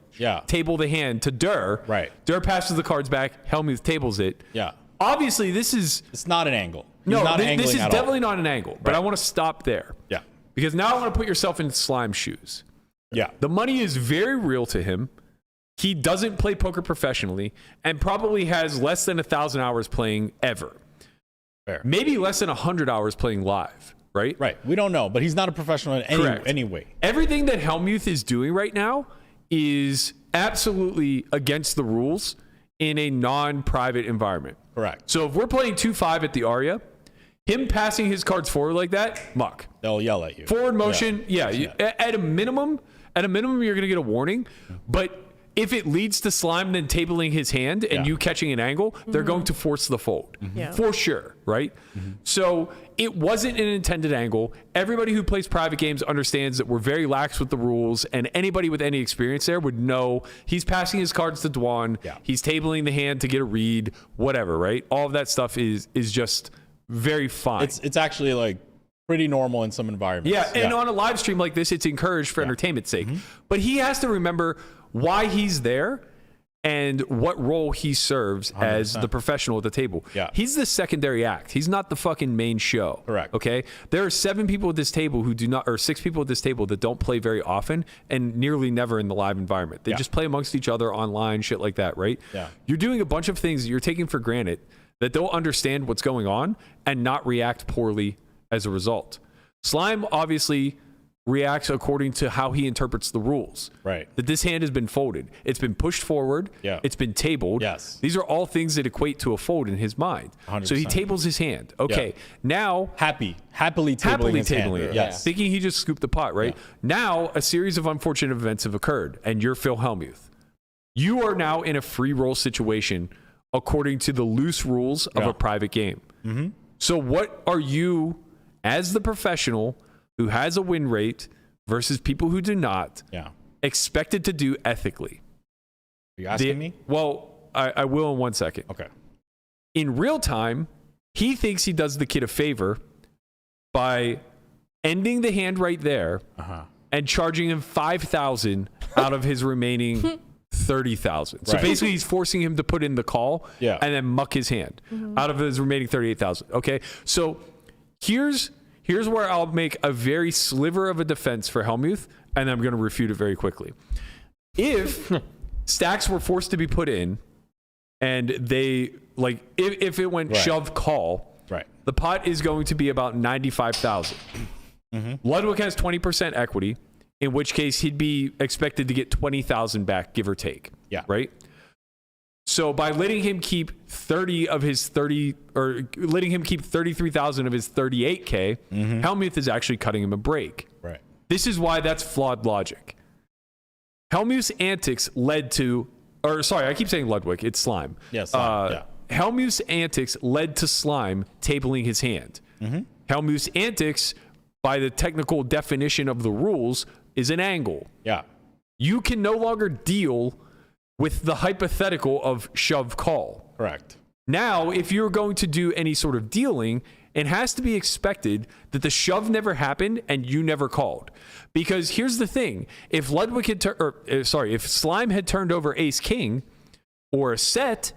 table the hand to Durr. Right. Durr passes the cards back. Hellmuth tables it. Yeah. Obviously, it's not an angle. This is definitely not an angle. But I want to stop there. Yeah. Because now I want to put yourself in Slime's shoes. Yeah. The money is very real to him. He doesn't play poker professionally and probably has less than 1,000 hours playing ever. Fair. Maybe less than 100 hours playing live, right? Right. We don't know, but he's not a professional in any way. Everything that Hellmuth is doing right now is absolutely against the rules in a non-private environment. Correct. So if we're playing 2-5 at the Aria, him passing his cards forward like that, muck. They'll yell at you. Forward motion, at a minimum, you're going to get a warning. But if it leads to Slime then tabling his hand and you catching an angle, they're going to force the fold. For sure, right? So it wasn't an intended angle. Everybody who plays private games understands that we're very lax with the rules, and anybody with any experience there would know he's passing his cards to Dwan, he's tabling the hand to get a read, whatever, right? All of that stuff is just very fine. It's actually like pretty normal in some environments. Yeah, and on a live stream like this, it's encouraged for entertainment's sake. But he has to remember why he's there and what role he serves 100%. as the professional at the table. Yeah. He's the secondary act. He's not the fucking main show. Correct. Okay? There are 7 people at this table who do not, or 6 people at this table that don't play very often and nearly never in the live environment. They just play amongst each other online, shit like that, right? Yeah. You're doing a bunch of things that you're taking for granted that they'll understand what's going on and not react poorly as a result. Slime obviously reacts according to how he interprets the rules. Right. That this hand has been folded. It's been pushed forward. Yeah. It's been tabled. Yes. These are all things that equate to a fold in his mind. 100%. So he tables his hand. Okay. Now happily tabling his hand. Yes. Thinking he just scooped the pot, right? Now a series of unfortunate events have occurred and you're Phil Hellmuth. You are now in a free roll situation according to the loose rules of a private game. So what are you, as the professional who has a win rate versus people who do not, expected to do ethically? Are you asking me? Well, I will in 1 second. Okay. In real time, he thinks he does the kid a favor by ending the hand right there and charging him 5,000 out of his remaining 30,000. So basically, he's forcing him to put in the call and then muck his hand out of his remaining 38,000. Okay, so here's where I'll make a very sliver of a defense for Hellmuth, and I'm going to refute it very quickly. If stacks were forced to be put in, and they if it went shove call, the pot is going to be about 95,000. Ludwig has 20% equity, in which case he'd be expected to get 20,000 back, give or take. Yeah. Right? So by letting him keep 30 of his 30, or letting him keep 33,000 of his 38K, Hellmuth is actually cutting him a break. Right. This is why that's flawed logic. Hellmuth's antics led to, or sorry, I keep saying Ludwig, it's Slime. Yeah, Slime. Hellmuth's antics led to Slime tabling his hand. Hellmuth's antics, by the technical definition of the rules, is an angle. Yeah. You can no longer deal with the hypothetical of shove call. Correct. Now, if you're going to do any sort of dealing, it has to be expected that the shove never happened and you never called. Because here's the thing: if Ludwig had if Slime had turned over Ace King or a set,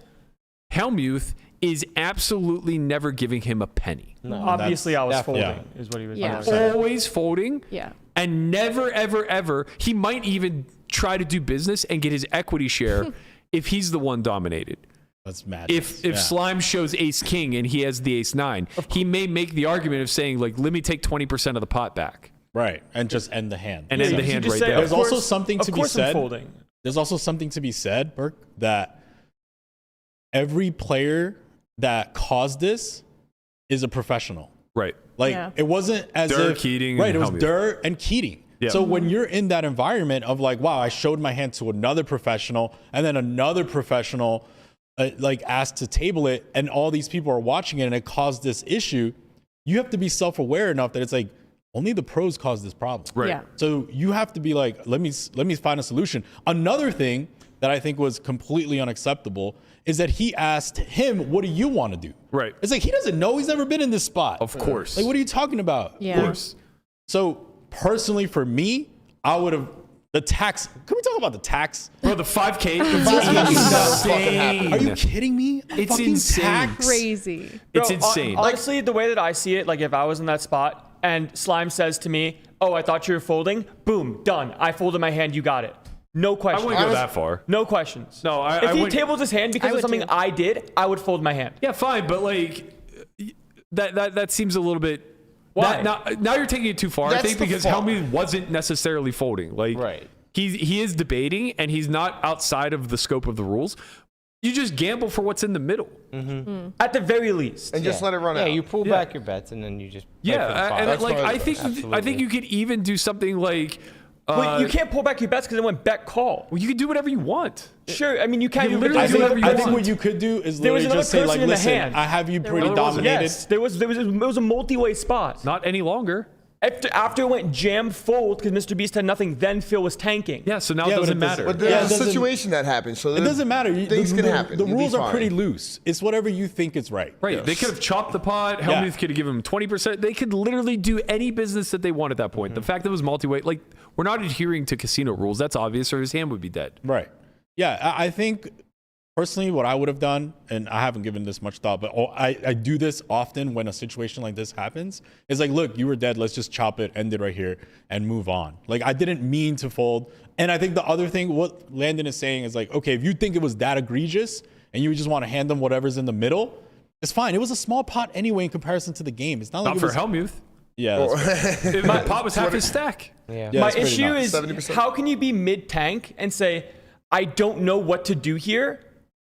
Hellmuth is absolutely never giving him a penny. No, obviously, I was folding, is what he was always folding. Yeah. And never, ever, ever, he might even try to do business and get his equity share if he's the one dominated. That's mad. If Slime shows Ace King and he has the Ace 9, he may make the argument of saying, like, let me take 20% of the pot back. Right. And just end the hand. And end the hand right there. There's also something to be said. There's also something to be said, Burke, that every player that caused this is a professional. Right. Like, it wasn't as if Keating, right, it was Durr and Keating. Yeah. So when you're in that environment of like, wow, I showed my hand to another professional, and then another professional asked to table it, and all these people are watching it, and it caused this issue, you have to be self-aware enough that it's like, only the pros cause this problem. Right. Yeah. So you have to be like, let me find a solution. Another thing that I think was completely unacceptable is that he asked him, what do you want to do? Right. It's like, he doesn't know. He's never been in this spot. Of course. Like, what are you talking about? Yeah. Of course. So personally, for me, I would have, the tax, can we talk about the tax? Bro, the 5K is insane. Are you kidding me? It's insane. Crazy. It's insane. Honestly, the way that I see it, like if I was in that spot and Slime says to me, oh, I thought you were folding, boom, done. I folded my hand, you got it. No questions. I wouldn't go that far. No questions. No, if he tables his hand because of something I did, I would fold my hand. Yeah, fine, but like that seems a little bit. Why? Now you're taking it too far. I think because Hellmuth wasn't necessarily folding. Like he is debating, and he's not outside of the scope of the rules. You just gamble for what's in the middle. At the very least, and just let it run out. Yeah, you pull back your bets, and then you just play for the pot. And like I think you could even do something like. Wait, you can't pull back your bets because it went bet call. Well, you can do whatever you want. Sure, I mean you can't. literally do whatever you I want. think what you could do is literally just say like, listen, I have you pretty dominated. Yes, it was a multi-way spot. Not any longer. After it went jam fold because Mr. Beast had nothing, then Phil was tanking. Yeah, so now it doesn't matter. But there's a situation that happens, so it doesn't matter. Things can happen. The rules are pretty loose. It's whatever you think is right. Right. They could have chopped the pot. Hellmuth could have given him 20%. They could literally do any business that they want at that point. The fact that it was multi-way, like, we're not adhering to casino rules. That's obvious, or his hand would be dead. Right. Yeah, I think personally what I would have done, and I haven't given this much thought, but I do this often when a situation like this happens, is like, look, you were dead. Let's just chop it, end it right here, and move on. Like, I didn't mean to fold. And I think the other thing, what Landon is saying is like, okay, if you think it was that egregious and you just want to hand them whatever's in the middle, it's fine. It was a small pot anyway in comparison to the game. It's not like Not for Hellmuth. Yeah. My pot was half his stack. Yeah, my issue is 70%. how can you be mid-tank and say, I don't know what to do here?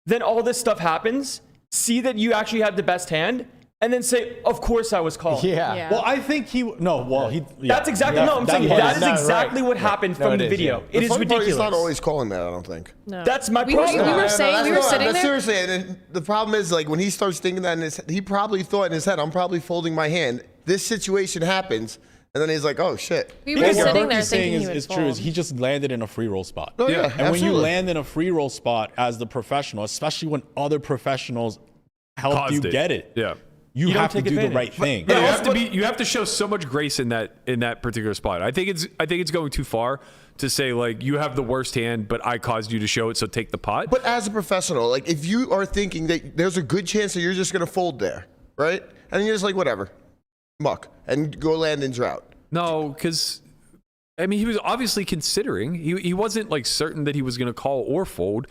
Then all this stuff happens, see that you actually have the best hand, and then say, "Of course I was called." Yeah. Well, I think he. No, well, he. That's exactly no. I'm saying that is exactly what happened from the video. It is The funny part, ridiculous. he's not always calling that, I don't think. No. That's my We were problem. saying, we were sitting there. Seriously, and the problem is, like, when he starts thinking that in his, he probably thought in his head, I'm probably folding my hand. This situation happens, and then he's like, oh shit. We were What sitting there Berkey's saying thinking he would is true. Is fold. he just landed in a free roll spot? Oh, yeah, And when you absolutely. land in a free roll spot as the professional, especially when other professionals help Caused you it. get it, Yeah. you don't have to take do the advantage. right thing. Yeah, you have to show so much grace in that particular spot. I think it's going too far to say like you have the worst hand, but I caused you to show it, so take the pot. But as a professional, like, if you are thinking that there's a good chance that you're just going to fold there, right? And you're just like, whatever, muck, and go land in drought. No, because I mean he was obviously considering. He wasn't like certain that he was going to call or fold.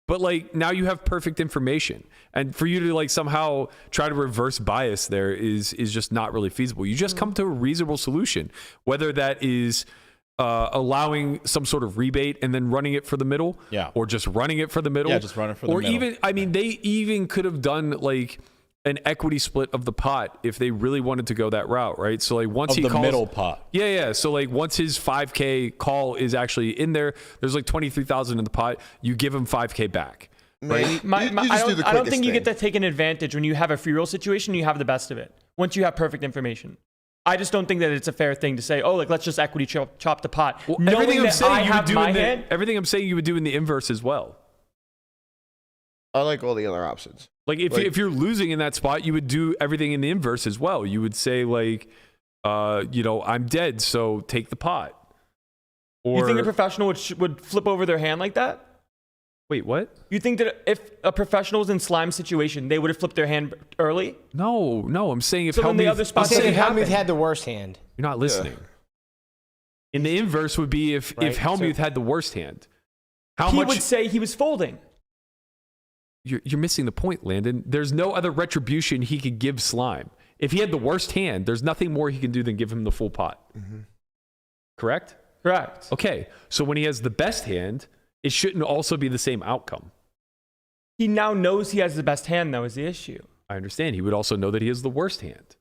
But like now you have perfect information, and for you to like somehow try to reverse bias there is just not really feasible. You just come to a reasonable solution, whether that is allowing some sort of rebate and then running it for the middle, or just running it for the middle, just run it for the middle. or even I mean they even could have done like an equity split of the pot if they really wanted to go that route, right? So like once he the calls, middle pot. Yeah. So like once his 5K call is actually in there, there's like 23,000 in the pot. You give him 5K back. Right? I don't think you get to take an advantage when you have a free roll situation. You have the best of it once you have perfect information. I just don't think that it's a fair thing to say, oh, like let's just equity chop the pot. Well, Knowing that I have my hand. Everything I'm saying you would do in the inverse as well. I like all the other options. Like if you're losing in that spot, you would do everything in the inverse as well. You would say like, I'm dead, so take the pot. Or You think a professional would flip over their hand like that? Wait, what? You think that if a professional was in slime situation, they would have flipped their hand early? No. I'm saying if So then the Hellmuth, other spots Hellmuth had the worst hand. You're not listening. In the inverse would be if Hellmuth had the worst hand. He would say he was folding. You're missing the point, Landon. There's no other retribution he could give Slime. If he had the worst hand, there's nothing more he can do than give him the full pot. Mm-hmm. Correct? Correct. Okay. So when he has the best hand, it shouldn't also be the same outcome. He now knows he has the best hand, though, is the issue. I understand. He would also know that he has the worst hand.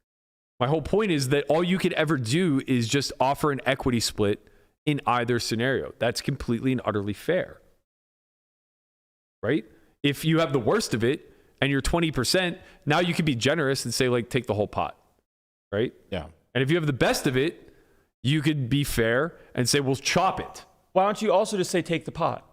My whole point is that all you could ever do is just offer an equity split in either scenario. That's completely and utterly fair. Right? If you have the worst of it and you're 20%, now you can be generous and say, like, take the whole pot. Right? Yeah. And if you have the best of it, you could be fair and say, well, chop it. Why don't you also just say take the pot?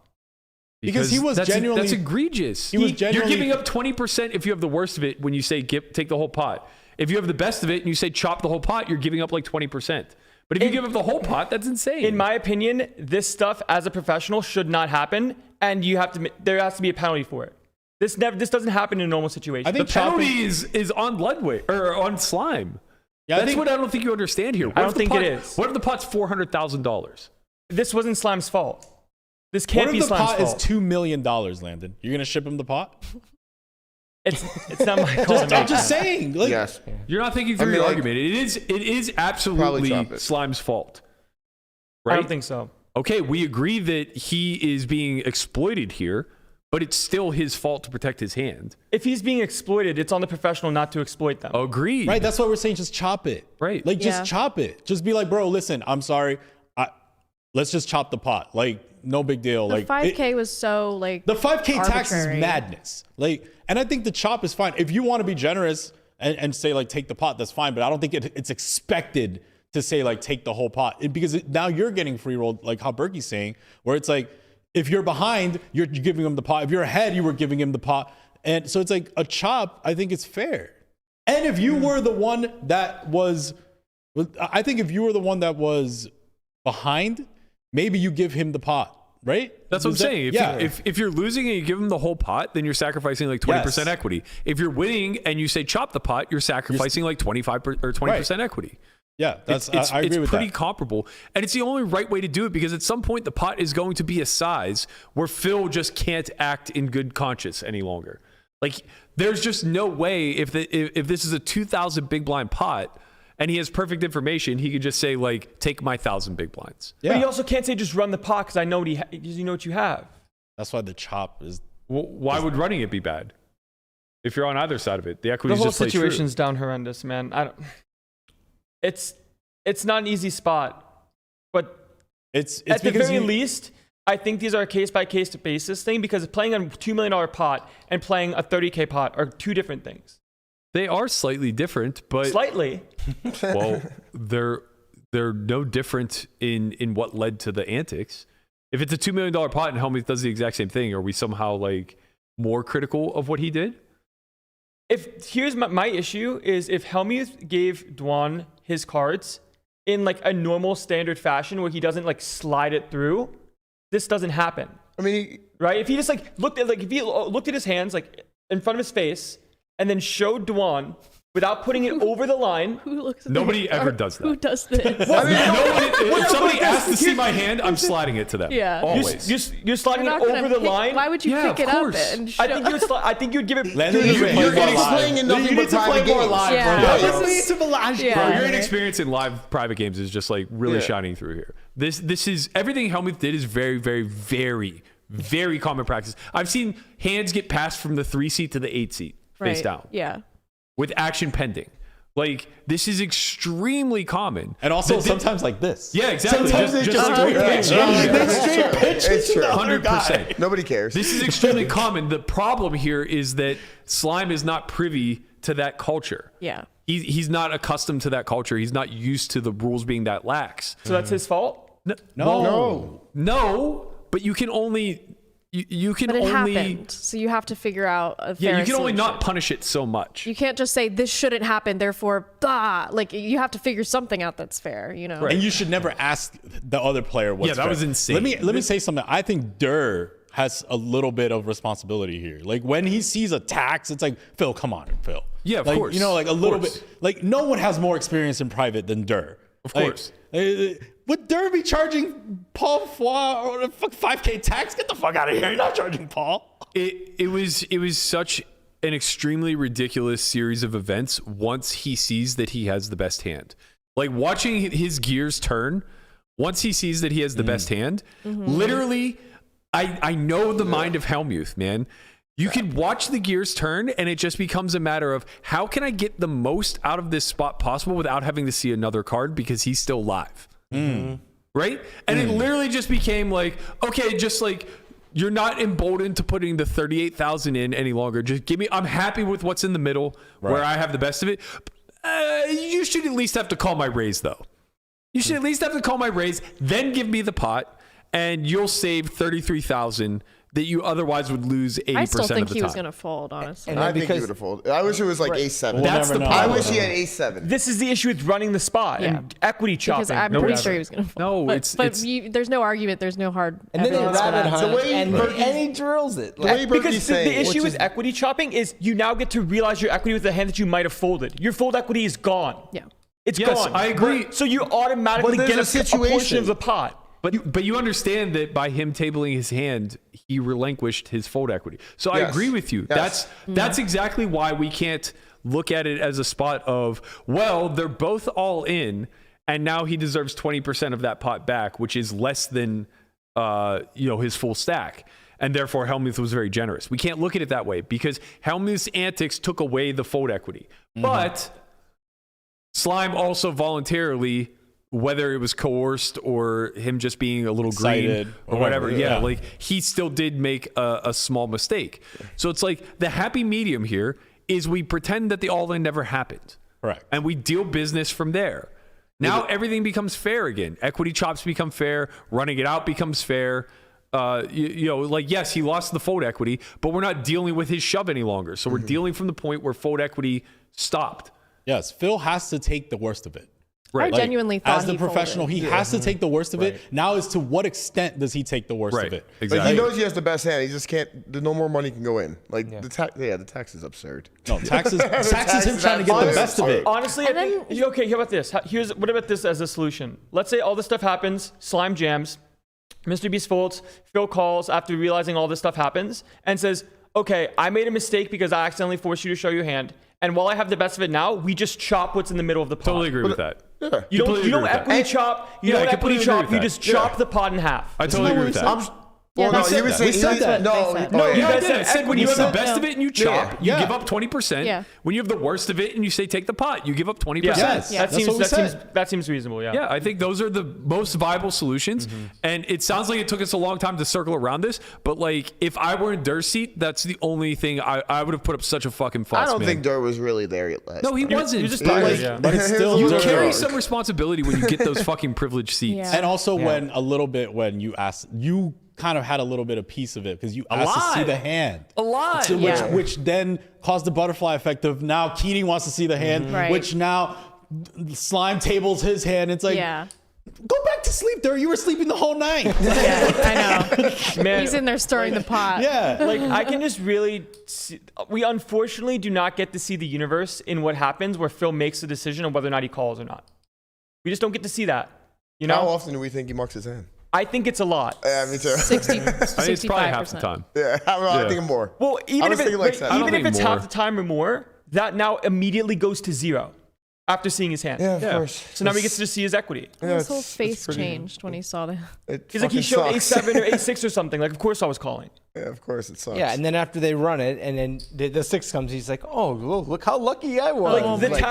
Because he was genuinely... That's egregious. He was genuinely... You're giving up 20% if you have the worst of it when you say take the whole pot. If you have the best of it and you say chop the whole pot, you're giving up like 20%. But if you give up the whole pot, that's insane. In my opinion, this stuff as a professional should not happen, and there has to be a penalty for it. This doesn't happen in a normal situation. I think the penalty is on Ludwig or on Slime. Yeah, that's what I don't think you understand here. I don't think it is. What if the pot's $400,000? This wasn't Slime's fault. This can't be Slime's fault. What if the pot is $2 million, Landon? You're gonna ship him the pot? It's not my call. I'm just saying. Like, Yes. You're not thinking through your argument. It is absolutely Slime's fault. Right? I don't think so. Okay, we agree that he is being exploited here, but it's still his fault to protect his hand. If he's being exploited, it's on the professional not to exploit them. Agreed. Right, that's what we're saying. Just chop it. Right. Like, just chop it. Just be like, bro, listen, I'm sorry. Let's just chop the pot. Like, no big deal. The Like 5K was so like the 5K tax is arbitrary. madness. Like, and I think the chop is fine. If you want to be generous and say like take the pot, that's fine. But I don't think it's expected to say like take the whole pot because now you're getting free rolled, like how Berkey's saying, where it's like if you're behind, you're giving him the pot. If you're ahead, you were giving him the pot. And so it's like a chop. I think it's fair. And if you were the one that was, I think if you were the one that was behind, maybe you give him the pot. Right? That's what I'm saying. If you're losing and you give him the whole pot, then you're sacrificing like 20% equity. If you're winning and you say chop the pot, you're sacrificing like 25 or 20% equity. Yeah, I agree with that. It's pretty comparable. And it's the only right way to do it because at some point the pot is going to be a size where Phil just can't act in good conscience any longer. Like there's just no way if this is a 2,000 big blind pot and he has perfect information, he could just say like, take my 1,000 big blinds. Yeah. But he also can't say just run the pot because I know because you know what you have. That's why the chop is. Well, why would running it be bad? if you're on either side of it. The The equities whole just play situation's down horrendous, man. It's not an easy spot, but it's at the very least, I think these are a case-by-case basis thing, because playing a $2 million pot and playing a $30K pot are two different things. They are slightly different, but Slightly. well, they're no different in what led to the antics. If it's a $2 million pot and Hellmuth does the exact same thing, are we somehow like more critical of what he did? Here's my issue is if Hellmuth gave Dwan his cards in like a normal standard fashion where he doesn't like slide it through, this doesn't happen. I mean, right? If he just looked at his hands like in front of his face and then showed Dwan without putting it over the line. Who looks at Nobody ever does that. Who does this? If somebody asks to see my hand, I'm sliding it to them. Yeah. Always. You're sliding it over the line. Why would you pick it up and show? I think you would give it. You're playing in nothing but private games. Bro, your inexperience in live private games is just like really shining through here. This is everything Hellmuth did is very, very, very, very common practice. I've seen hands get passed from the 3 seat to the 8 seat face down. Yeah. With action pending. Like, this is extremely common. And also sometimes like this. Yeah, exactly. Sometimes they just straight pitch. They straight pitch It's to true. the other guy. 100%. Nobody cares. This is extremely common. The problem here is that Slime is not privy to that culture. Yeah. He's not accustomed to that culture. He's not used to the rules being that lax. So that's his fault? No, but you can only... You can But it only happened, so you have to figure out a fair you can only solution. not punish it so much. You can't just say this shouldn't happen, therefore, blah. Like you have to figure something out that's fair, you know. And you should never ask the other player what's that fair. was insane. Let me say something. I think Durr has a little bit of responsibility here. Like when he sees a tax, it's like, Phil, come on, Phil. Yeah, of like, course. You know, like a little course. bit. Like no one has more experience in private than Durr. Of course. Would Durr be charging Paul or the 5K tax? Get the fuck out of here! You're not charging Paul. It was such an extremely ridiculous series of events once he sees that he has the best hand. Like watching his gears turn, once he sees that he has the best hand, literally, I know the mind of Hellmuth, man. You can watch the gears turn and it just becomes a matter of how can I get the most out of this spot possible without having to see another card because he's still live. Right? And it literally just became like, okay, just like you're not emboldened to putting the 38,000 in any longer. Just give me, I'm happy with what's in the middle where I have the best of it. You should at least have to call my raise though. You should at least have to call my raise, then give me the pot and you'll save 33,000 that you otherwise would lose 80% of the time. I still think he was going to fold, honestly. I think he would have folded. I wish it was like A7. That's the problem. I wish he had A7. This is the issue with running the spot and equity chopping. Because I'm pretty sure he was going to fold. No, there's no argument. There's no hard And then they evidence for rabbit that. hunt, and he drills it. Like, Because the issue with equity chopping is you now get to realize your equity with the hand that you might have folded. Your fold equity is gone. Yeah. It's Yes, gone. I agree. So you automatically But get there's a a portion situation. of the pot. But you understand that by him tabling his hand, he relinquished his fold equity. So I Yes. agree with you. Yes. That's exactly why we can't look at it as a spot of, well, they're both all in, and now he deserves 20% of that pot back, which is less than his full stack. And therefore, Hellmuth was very generous. We can't look at it that way because Hellmuth's antics took away the fold equity. But Slime also voluntarily, whether it was coerced or him just being a little Excited green or whatever, yeah. like he still did make a small mistake. So it's like the happy medium here is we pretend that the all-in never happened. Correct. And we deal business from there. Now everything becomes fair again. Equity chops become fair. Running it out becomes fair. Yes, he lost the fold equity, but we're not dealing with his shove any longer. So we're dealing from the point where fold equity stopped. Yes, Phil has to take the worst of it. I genuinely thought as the he professional, folded. he has to take the worst of it. Now, as to what extent does he take the worst of it? Exactly. But he knows he has the best hand. He just can't. No more money can go in. Like the tax is absurd. No, tax is him trying to get the best of it. Honestly, I think, okay, how about this? What about this as a solution? Let's say all this stuff happens, Slime jams, Mr. Beast folds, Phil calls after realizing all this stuff happens and says, okay, I made a mistake because I accidentally forced you to show your hand. And while I have the best of it now, we just chop what's in the middle of the pot. Totally agree with that. Yeah. You don't equity chop. You don't equity chop. You just chop the pot in half. I totally agree with that. Yeah, no, that's he was saying what they said. no. They said. Oh, Yeah, yeah. I did. I said when you have the best of it and you chop, you Yeah. give up 20%. Yeah. When you have the worst of it and you say take the pot, you give up 20%. Yes. Yeah. That seems reasonable. Yeah. Yeah, I think those are the most viable solutions. And it sounds like it took us a long time to circle around this, but like if I were in Durr's seat, that's the only thing I would have put up such a fucking fuss. I don't man. think Durr was really there yet last. No, he wasn't. you just But, tired, like, yeah. But it's still you Durr. carry some responsibility when you get those fucking privileged seats. Yeah. And also when you asked, you kind of had a little bit of piece of it because you asked to see lot. the hand. A lot. So Yeah. which then caused the butterfly effect of now Keating wants to see the hand, Right. which now Slime tables his hand. It's like, Yeah. go back to sleep, Durr. You were sleeping the whole night. Yeah, I know. Man, He's in there stirring the pot. Yeah. like I can just really see, we unfortunately do not get to see the universe in what happens where Phil makes the decision on whether or not he calls or not. We just don't get to see that. You know? How often do we think he marks his hand? I think it's a lot. Yeah, me too. 60, I think it's probably half the 65%. time. Yeah, I Yeah. think more. Well, I even was if, thinking like seven. I don't even if think it's more. half the time or more, that now immediately goes to zero after seeing his hand. Yeah, of course. So now he gets to just see his equity. Yeah, His whole it's face pretty- changed when he saw that. It He's like, he fucking showed sucks. A7 or A6 or something. Like, of course I was calling. Yeah, of course it sucks. Yeah, and then after they run it, and then the 6 comes, he's like, "Oh, look how lucky I was!" Like, the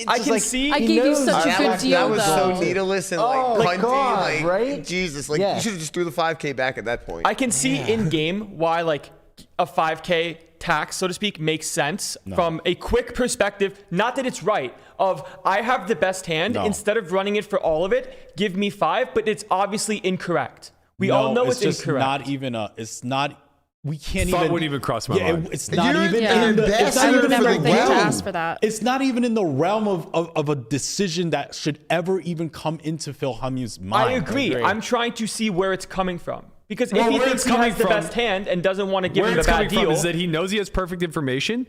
I can see. I gave you such a that good was, deal, that was though. so needless and Oh, like punty, God, like right? Jesus, like Yeah. you should have just threw the 5K back at that point. I can see in game why like a 5K tax, so to speak, makes sense from a quick perspective. Not that it's right. Of I have the best hand. No. Instead of running it for all of it, give me 5. But it's obviously incorrect. We all know it's just incorrect. not even a. It's not. We can't Thought even. wouldn't even cross my mind. It's not You're even an in the. It's not I would even in never the think to realm. ask for that. It's not even in the realm of a decision that should ever even come into Phil Hellmuth's mind. I agree. I'm trying to see where it's coming from. Because Well, if he where thinks it's he coming has the from- best hand and doesn't want to give Where him a it's bad coming from deal, is that he knows he has perfect information,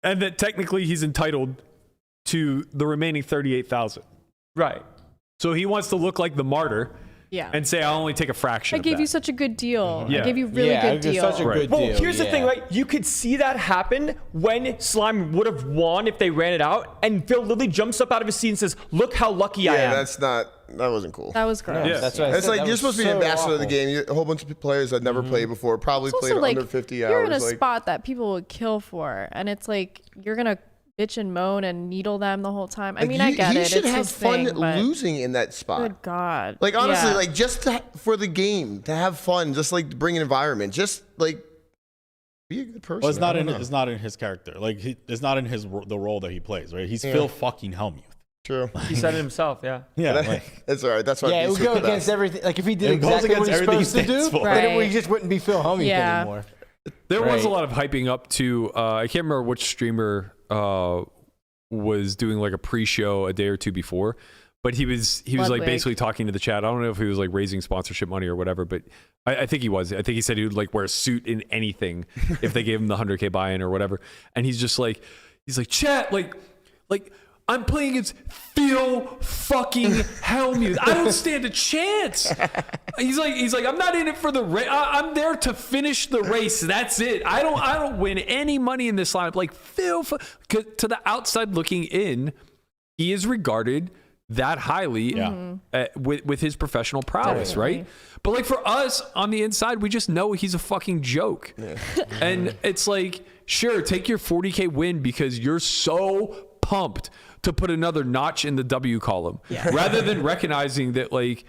and that technically he's entitled to the remaining 38,000. right? So he wants to look like the martyr Yeah. and say, "I'll only take a fraction." I of gave that." you such a good deal. Yeah. I gave you really yeah, good it was deal. such a Right. good Well, deal. here's the thing, yeah. right? You could see that happen when Slime would have won if they ran it out, and Phil literally jumps up out of his seat and says, "Look how lucky I yeah, am." that wasn't cool. That was gross. Yeah. That's what I It's said. like That you're was supposed to be an so ambassador of the awful. game. A whole bunch of players that never played before, probably It's played also like under 50 you're hours. in a like, spot that people would kill for, and it's like you're gonna bitch and moan and needle them the whole time. I like, mean, I get he it. should It's have his fun thing, but losing in that spot. good God. Like honestly, Yeah. like just for the game to have fun, just like to bring an environment, just like be a good person. Well, it's not I in. don't know. It's not in his character. Like it's not in the role that he plays. Right? He's Phil fucking Hellmuth. True. He said it himself, yeah. Yeah. That- Like, that's all right. That's why. Yeah, it these would go are the against best. everything. Like if he did It goes exactly what against he's everything he supposed to do, stands for. then Right. he just wouldn't be Phil Hellmuth Yeah. anymore. There was Right. a lot of hyping up to. I can't remember which streamer was doing like a pre-show a day or two before, but he was like Ludwig. basically talking to the chat. I don't know if he was like raising sponsorship money or whatever, but I think he was. I think he said he would like wear a suit in anything if they gave him the 100K buy-in or whatever. And he's like chat, like I'm playing against Phil fucking Hellmuth. I don't stand a chance. He's like, I'm not in it for the race. I'm there to finish the race. That's it. I don't win any money in this lineup. Like Phil, to the outside looking in, he is regarded that highly with his professional prowess, Definitely. right? But like for us on the inside, we just know he's a fucking joke. And it's like, sure, take your 40K win because you're so pumped to put another notch in the W column rather than recognizing that, like,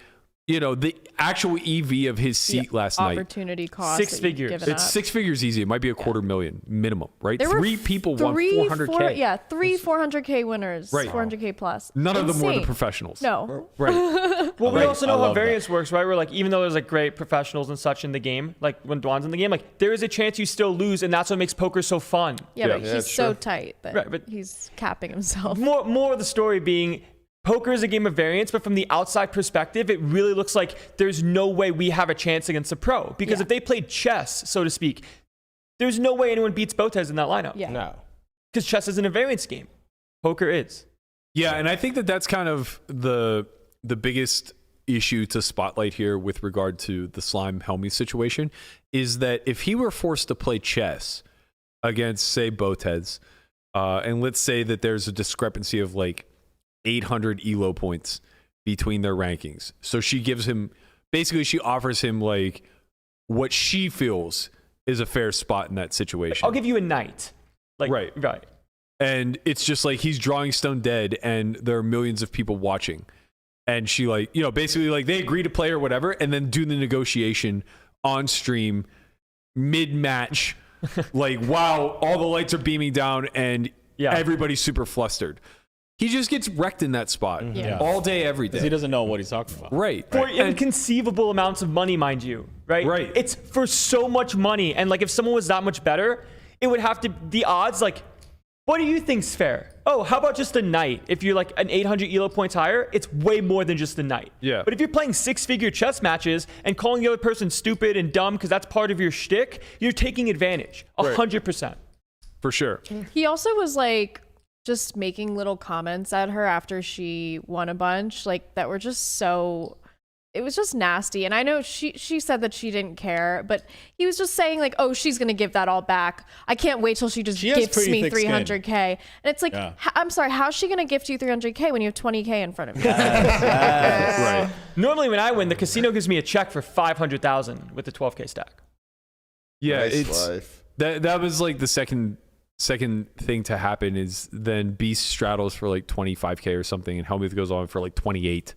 you know, the actual EV of his seat last night. Opportunity cost. Six that you've figures. given It's up. 6 figures easy. It might be a $250,000 minimum, right? There were 3 people won three 400K. Yeah, 3 400K winners. Right. 400K plus. None of them were the Insane. professionals. No. Right. Well, we Right. also I know how love variance works, right? Where like even though there's like great professionals and such in the game, like when Dwan's in the game, like there is a chance you still lose, and that's what makes poker so fun. Yeah, but Yeah, he's it's so true. tight that Right, but- he's capping himself. More of the story being poker is a game of variance, but from the outside perspective, it really looks like there's no way we have a chance against a pro. Because Yeah. if they played chess, so to speak, there's no way anyone beats Botez in that lineup. Yeah. No. Because chess isn't a variance game. Poker is. Yeah, and I think that that's kind of the biggest issue to spotlight here with regard to the Slime Hellmuth situation is that if he were forced to play chess against, say, Botez, and let's say that there's a discrepancy of like 800 ELO points between their rankings. So she gives him, basically she offers him like what she feels is a fair spot in that situation. I'll give you a knight. Right. And it's just like he's drawing stone dead and there are millions of people watching. And she basically they agree to play or whatever and then do the negotiation on stream mid-match. Wow, all the lights are beaming down and everybody's super flustered. He just gets wrecked in that spot all day, every day. Because he doesn't know what he's talking about. Right. For inconceivable amounts of money, mind you. Right. It's for so much money. And if someone was that much better, it would have to, the odds, what do you think's fair? Oh, how about just a knight? If you're an 800 elo points higher, it's way more than just a knight. Yeah. But if you're playing 6-figure chess matches and calling the other person stupid and dumb because that's part of your shtick, you're taking advantage. 100%. For sure. He also was just making little comments at her after she won a bunch, that were just so. It was just nasty. And I know she said that she didn't care, but he was just saying oh, she's going to give that all back. I can't wait till she just gifts me 300K. And it's I'm sorry, how's she going to gift you 300K when you have 20K in front of you? Right. Normally when I win, the casino gives me a check for 500,000 with the 12K stack. Yeah, Nice life. that was the second thing to happen is then Beast straddles for 25K or something and Hellmuth goes on for 28.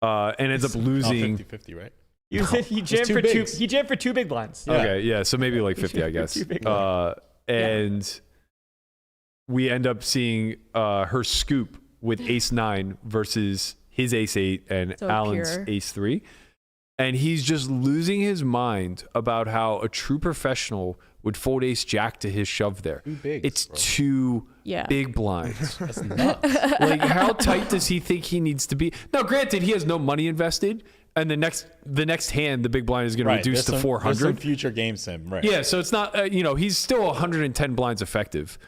And ends up losing 50-50, right? He jammed for two big blinds. Yeah. Okay, yeah, so maybe 50, I guess. And we end up seeing her scoop with ace-9 versus his ace-8 and Alan's ace-3. And he's just losing his mind about how a true professional would fold ace-jack to his shove there. Too big, it's bro. too big blinds. That's nuts. How tight does he think he needs to be? Now, granted, he has no money invested, and the next hand, the big blind is going to reduce to 400. There's some future game sim, right? Yeah, so it's not, he's still 110 blinds effective.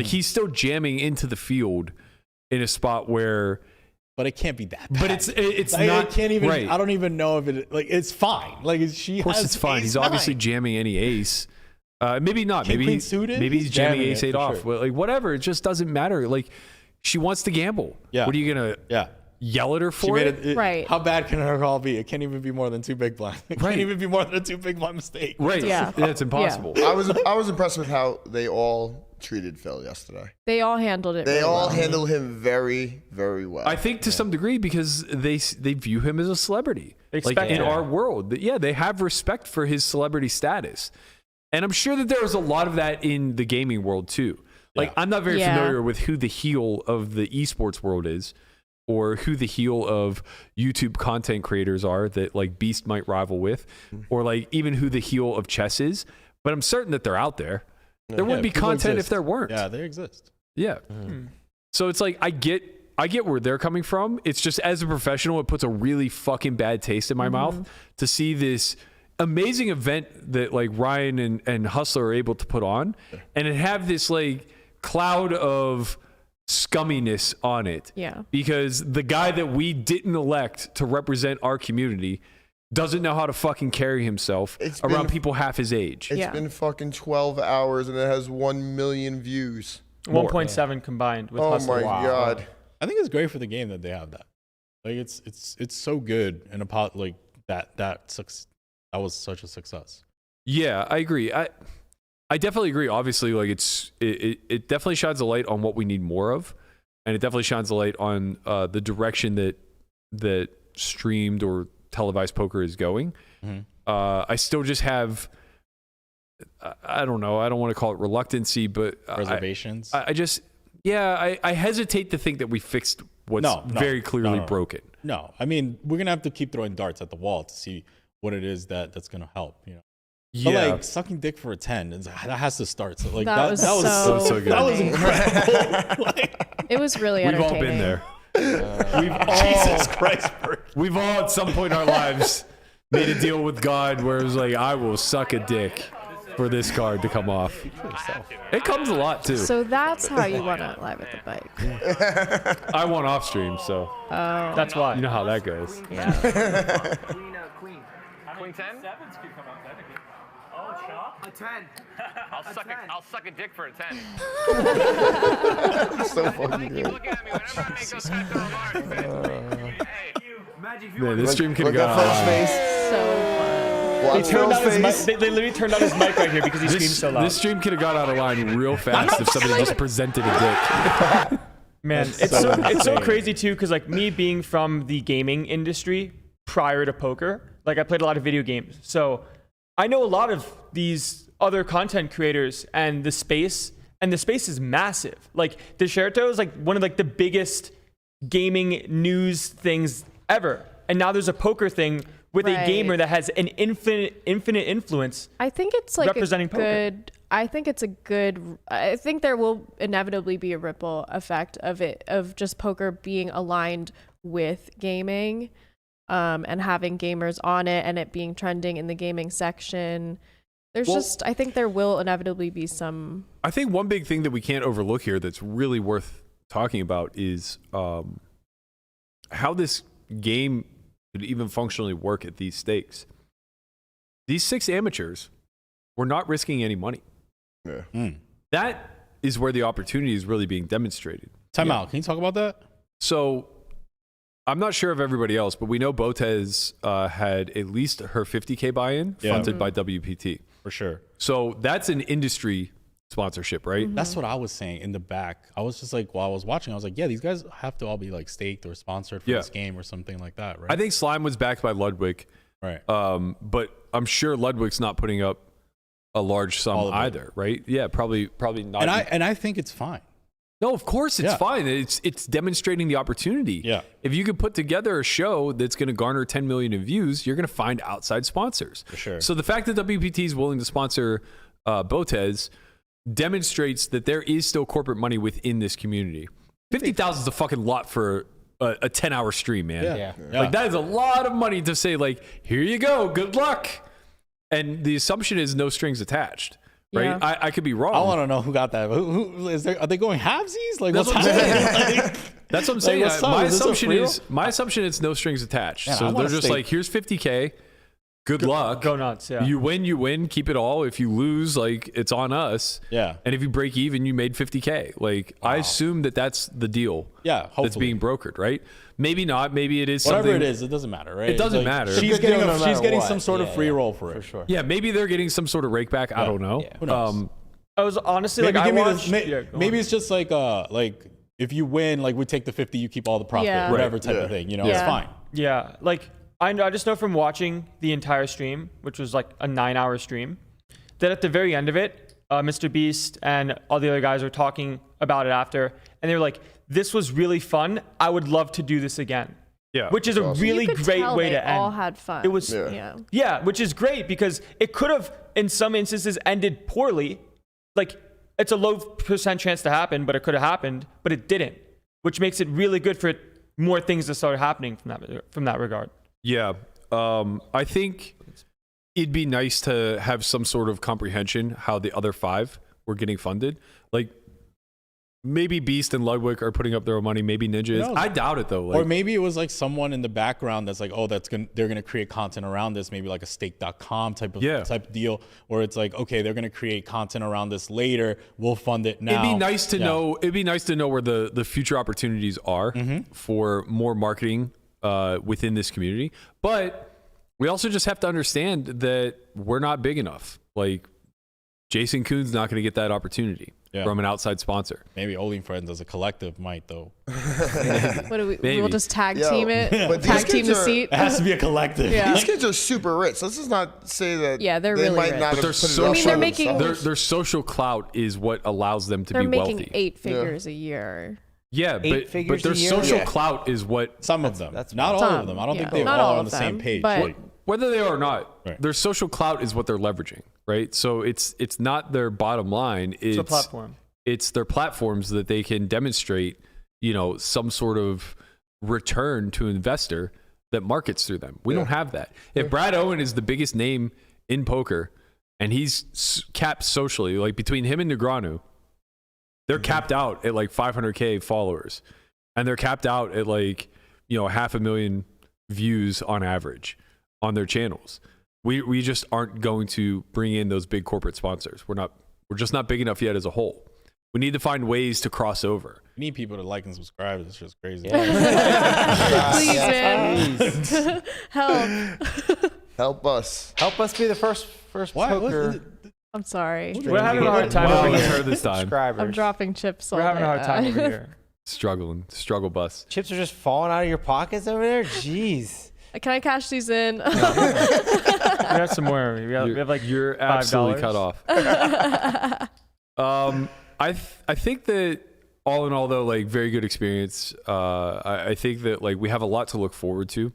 He's still jamming into the field in a spot where. But it can't be that bad. But it's not. I can't even. Right. I don't even know if it. It's fine. Of course, it's fine. He's obviously jamming any ace. Maybe not. Maybe he's jamming ace 8 off. Sure. Whatever. It just doesn't matter. She wants to gamble. Yeah. What are you gonna? Yeah. Yell at her for it? Right. How bad can her call be? It can't even be more than 2 big blinds. It can't even be more than a 2 big blind mistake. Right. Yeah. It's impossible. I was impressed with how they all treated Phil yesterday. They all handled it. They really all well. handled him very, very well. I think to some degree because they view him as a celebrity. In our world. They have respect for his celebrity status. And I'm sure that there was a lot of that in the gaming world too. I'm not very familiar with who the heel of the esports world is or who the heel of YouTube content creators are that Beast might rival with or even who the heel of chess is. But I'm certain that they're out there. There wouldn't be content if there weren't. Yeah, they exist. Yeah. So it's I get where they're coming from. It's just as a professional, it puts a really fucking bad taste in my mouth to see this amazing event that Ryan and Hustler are able to put on and it have this cloud of scumminess on it. Yeah. Because the guy that we didn't elect to represent our community doesn't know how to fucking carry himself around people half his age. It's been fucking 12 hours and it has 1 million views. 1.7 combined with Hustler. Oh my God. I think it's great for the game that they have that. It's so good and that was such a success. Yeah, I agree. I definitely agree. Obviously, it definitely shines a light on what we need more of, and it definitely shines a light on the direction that streamed or televised poker is going. I still just have, I don't know. I don't want to call it reluctancy, but reservations. I hesitate to think that we fixed what's very clearly broken. No, I mean we're gonna have to keep throwing darts at the wall to see what it is that's gonna help. Yeah. But sucking dick for a 10, that has to start. So that was so good. That was incredible. It was really We've entertaining. all been there. Jesus Christ, We've all at some point in our lives made a deal with God where it was I will suck a dick for this card to come off. It comes a lot too. So that's how you won it live at the bike. I won off stream, so that's why. You know how that goes. Yeah. Queen 10? 7s could come out technically. Oh, shot? A 10. I'll suck a dick for a 10. So fucking Keep good. looking at me whenever I make those types of remarks. Hey, Man, this stream could have Look at gone Phil's face. So fun. They turned out his mic. They literally turned out his mic right here because he screams so loud. This stream could have got out of line real fast if somebody just presented a dick. Man, it's so crazy too, because like me being from the gaming industry prior to poker, like I played a lot of video games, so I know a lot of these other content creators and the space is massive. Like Desherto is like one of like the biggest gaming news things ever, and now there's a poker thing with a gamer that has an infinite influence. I think it's like representing poker. I think there will inevitably be a ripple effect of just poker being aligned with gaming, and having gamers on it and it being trending in the gaming section. I think there will inevitably be some. I think one big thing that we can't overlook here that's really worth talking about is how this game could even functionally work at these stakes. These 6 amateurs were not risking any money. Yeah. That is where the opportunity is really being demonstrated. Time out. Can you talk about that? So I'm not sure of everybody else, but we know Botez had at least her 50K buy-in funded by WPT. For sure. So that's an industry sponsorship, right? Mm-hmm. That's what I was saying in the back. I was just like, while I was watching, I was like, yeah, these guys have to all be like staked or sponsored for this game or something like that, right? I think Slime was backed by Ludwig. Right. But I'm sure Ludwig's not putting up a large sum either, right? Yeah, probably not. And I think it's fine. No, of course it's fine. It's demonstrating the opportunity. Yeah. If you could put together a show that's going to garner 10 million in views, you're going to find outside sponsors. For sure. So the fact that WPT is willing to sponsor Botez demonstrates that there is still corporate money within this community. 50,000 is a fucking lot for a 10-hour stream, man. Yeah. Like that is a lot of money to say like, here you go, good luck. And the assumption is no strings attached. Right, Yeah. I could be wrong. I want to know who got that. Who is there? Are they going halvesies? Like, That's what's what I'm happening? saying. That's what I'm saying. what's up? My assumption is no strings attached. Man, I so wanna they're just stay- like, here's 50K. Good luck. Go nuts. Yeah. You win, keep it all. If you lose, like it's on us. Yeah. And if you break even, you made 50K. Like I assume that that's the deal. Yeah, That's hopefully. being brokered, right? Maybe not. Maybe it is Whatever something. it is, it doesn't matter, right? It doesn't Like, matter. She's Good deal no getting matter getting what. some sort of Yeah, free yeah, roll for it. For sure. Yeah, maybe they're getting some sort of rake back. I don't know. Who knows? I was honestly Maybe like, give I me watched. this. Maybe it's just like if you win, like we take the 50, you keep all the profit, Yeah. whatever Right. type of thing. You know, Yeah. it's fine. Yeah, like I just know from watching the entire stream, which was like a 9-hour stream, that at the very end of it, Mr. Beast and all the other guys were talking about it after, and they were like, "This was really fun. I would love to do this again." Yeah. Which is a really You could great tell way they to end. all had fun. It was yeah. which is great because it could have in some instances ended poorly. Like it's a low percent chance to happen, but it could have happened, but it didn't, which makes it really good for more things to start happening from that regard. Yeah. I think it'd be nice to have some sort of comprehension how the other 5 were getting funded. Like maybe Beast and Ludwig are putting up their own money. Maybe Ninja is. I doubt it though. Like, Or maybe it was like someone in the background that's like, oh, they're gonna create content around this, maybe like a stake.com type of deal, or it's like, okay, they're gonna create content around this later. We'll fund it now. it'd be nice to know. It'd be nice to know where the future opportunities are for more marketing within this community. But we also just have to understand that we're not big enough. Like Jason Kuhn's not going to get that opportunity from an outside sponsor. Maybe Oling Friends as a collective might though. What do we? Maybe. We'll just tag team it. But Tag these team kids the are- seat. It has to be a collective. Yeah. These kids are super rich. Let's just not say that. Yeah, they're they really might rich. not But have their put it up social, for making- themselves. their social clout is what allows them to They're be making wealthy. 8 figures a year. Yeah, Eight but figures their a year? social Yeah. clout is what Some of them. that's not all Some, of them. I don't think yeah. they Not all all are on of the same them, page. but- Like, whether they are or not, Right. their social clout is what they're leveraging, right? So it's not their bottom line. It's a platform. It's their platforms that they can demonstrate, some sort of return to an investor that markets through them. We don't have that. If Brad Owen is the biggest name in poker and he's capped socially, like between him and Negreanu, they're capped out at like 500K followers, and they're capped out at like 500,000 views on average on their channels. We just aren't going to bring in those big corporate sponsors. We're just not big enough yet as a whole. We need to find ways to cross over. we need people to like and subscribe. It's just crazy. Please, man. Help. Help us. Help us be the first poker. I'm sorry. We're having a hard time over here this time. Subscribers. I'm dropping chips. We're having a hard time over here. Struggling. Struggle bus. Chips are just falling out of your pockets over there? Jeez. Can I cash these in? We have some more. We have like you're $5. absolutely cut off. I think that all in all, though, like very good experience. I think that like we have a lot to look forward to.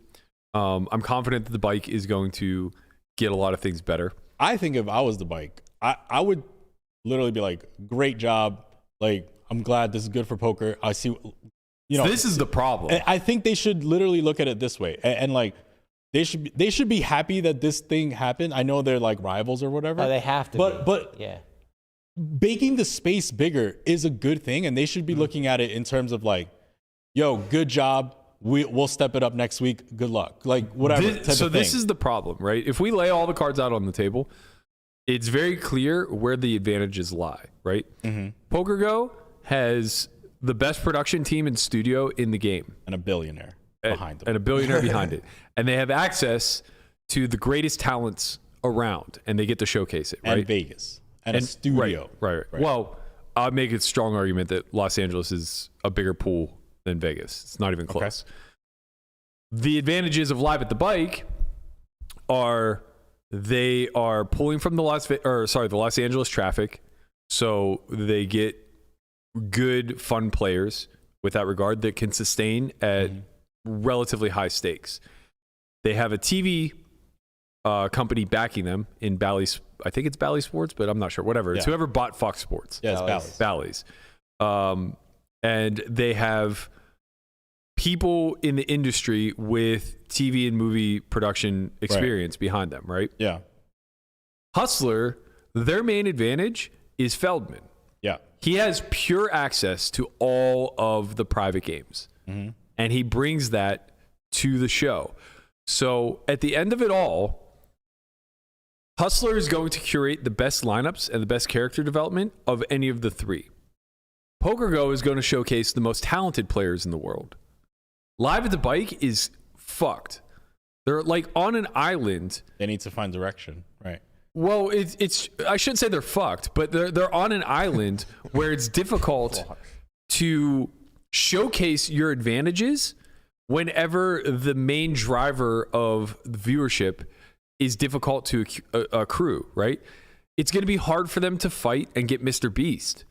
I'm confident that the bike is going to get a lot of things better. I think if I was the bike, I would literally be like, great job. Like, I'm glad this is good for poker. I see, you know. This is the problem. I think they should literally look at it this way. And like, they should be happy that this thing happened. I know they're like rivals or whatever. Oh, they have to But yeah. Making the space bigger is a good thing. And they should be looking at it in terms of like, yo, good job. We'll step it up next week. Good luck. Like, whatever. This is the problem, right? If we lay all the cards out on the table, it's very clear where the advantages lie, right? Mm-hmm. PokerGo has the best production team and studio in the game. And a billionaire behind them. And a billionaire behind it. And they have access to the greatest talents around, and they get to showcase it, right? And Vegas. And a studio. Right. Well, I'll make a strong argument that Los Angeles is a bigger pool than Vegas. It's not even close. Okay. The advantages of Live at the Bike are they are pulling from the Los Angeles traffic, so they get good, fun players with that regard that can sustain at relatively high stakes. They have a TV company backing them in Bally's. I think it's Bally Sports, but I'm not sure. Whatever. It's whoever bought Fox Sports. Yeah, it's Bally's. And they have people in the industry with TV and movie production experience behind them, right? Yeah. Hustler, their main advantage is Feldman. Yeah. He has pure access to all of the private games, and he brings that to the show. So at the end of it all, Hustler is going to curate the best lineups and the best character development of any of the three. PokerGo is going to showcase the most talented players in the world. Live at the Bike is fucked. They're like on an island. They need to find direction, right? Well, it's I shouldn't say they're fucked, but they're on an island where it's difficult to showcase your advantages whenever the main driver of viewership is difficult to accrue, right? It's going to be hard for them to fight and get Mr. Beast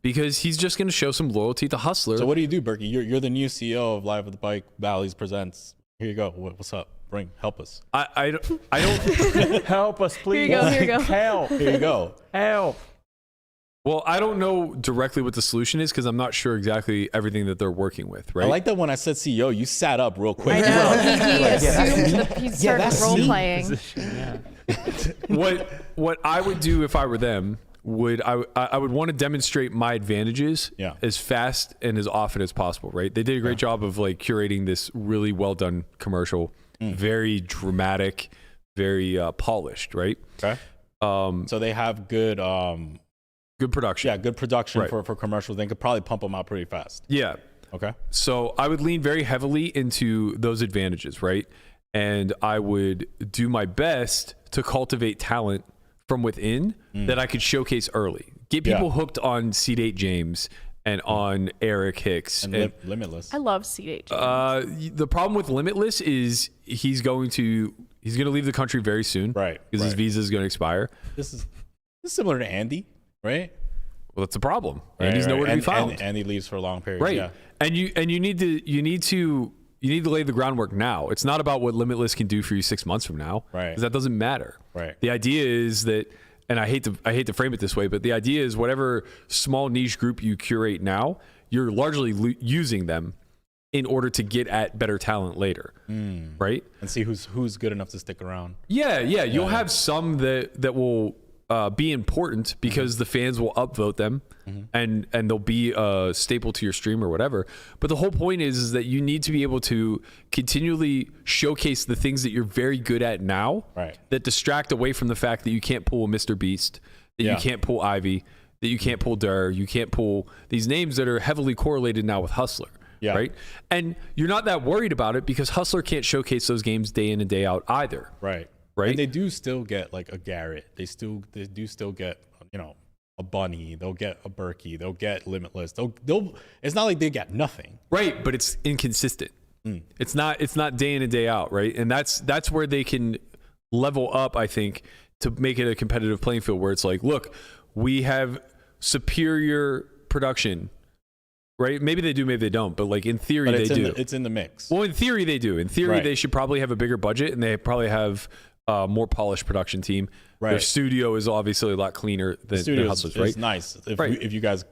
because he's just going to show some loyalty to Hustler. So what do you do, Berkey? You're the new CEO of Live at the Bike. Bally's presents. Here you go. What's up? Help us. I don't help us, please. Here you go. Help. Here you go. Help. Well, I don't know directly what the solution is because I'm not sure exactly everything that they're working with, right? I like that when I said CEO, you sat up real quick. I know. He assumed he started role playing. What I would do if I were them I would want to demonstrate my advantages as fast and as often as possible, right? They did a great job of like curating this really well done commercial, very dramatic, very polished, right? Okay. So they have good production. Yeah, good production for commercials. They could probably pump them out pretty fast. Yeah. Okay. So I would lean very heavily into those advantages, right? And I would do my best to cultivate talent from within that I could showcase early. Get people hooked on C8 James and on Eric Hicks and Limitless. I love C8 James. The problem with Limitless is he's going to leave the country very soon, right? Because his visa is going to expire. This is similar to Andy, right? Well, that's the problem. Andy's nowhere to be found. Andy leaves for a long period, right? Yeah. And you need to lay the groundwork now. It's not about what Limitless can do for you 6 months from now, right? Because that doesn't matter. Right. The idea is that, and I hate to frame it this way, but the idea is whatever small niche group you curate now, you're largely using them in order to get at better talent later, right? And see who's good enough to stick around. Yeah. You'll have some that will be important because the fans will upvote them and they'll be a staple to your stream or whatever. But the whole point is that you need to be able to continually showcase the things that you're very good at now that distract away from the fact that you can't pull a Mr. Beast, that you can't pull Ivy, that you can't pull Durr, you can't pull these names that are heavily correlated now with Hustler. Yeah. Right. And you're not that worried about it because Hustler can't showcase those games day in and day out either. Right. right? And they do still get like a Garrett. They do still get, you know, a Bunny. They'll get a Berkey. They'll get Limitless. They'll. It's not like they get nothing. Right, but it's inconsistent. It's not day in and day out, right? And that's where they can level up, I think, to make it a competitive playing field where it's like, look, we have superior production, right? Maybe they do, maybe they don't, but like in theory they do. It's in the mix. Well, in theory they do. In theory they should probably have a bigger budget and they probably have a more polished production team. Right. Their studio is obviously a lot cleaner than Hustlers, right? It's nice. If you guys,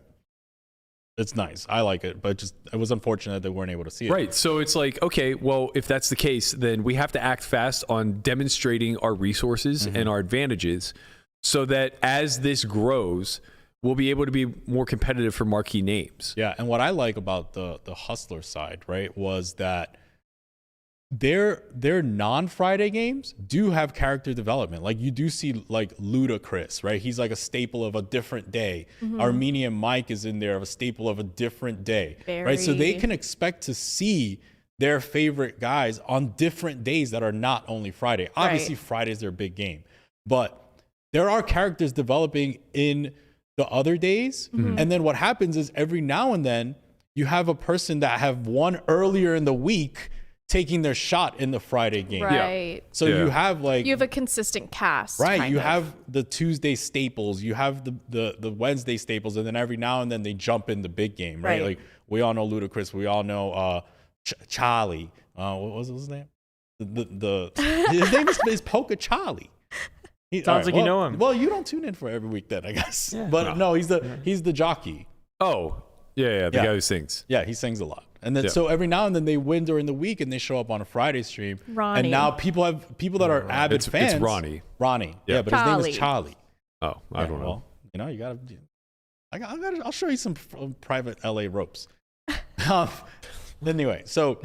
it's nice. I like it, but just it was unfortunate that they weren't able to see it. Right. So it's like, okay, well, if that's the case, then we have to act fast on demonstrating our resources and our advantages so that as this grows, we'll be able to be more competitive for marquee names. Yeah. And what I like about the Hustler side, right, was that their non-Friday games do have character development. Like you do see like Ludacris, right? He's like a staple of a different day. Armenian Mike is in there of a staple of a different day, right? So they can expect to see their favorite guys on different days that are not only Friday. Obviously, Friday's their big game, but there are characters developing in the other days. And then what happens is every now and then you have a person that have won earlier in the week taking their shot in the Friday game. Right. So you have like... You have a consistent cast. Right. You of. have the Tuesday staples. You have the Wednesday staples. And then every now and then they jump in the big game, right? Like we all know Ludacris. We all know Charlie. What was his name? His name is Poker Charlie. Sounds like you know him. Well, you don't tune in for every week then, I guess. Yeah. But no, he's the jockey. Oh, the guy who sings. Yeah, he sings a lot. And then so every now and then they win during the week and they show up on a Friday stream. Ronnie. And now people that are avid fans. It's Ronnie. Yeah, but his name is Charlie. Oh, I don't know. Well, you know, you gotta. I'll show you some private LA ropes. Anyway, so,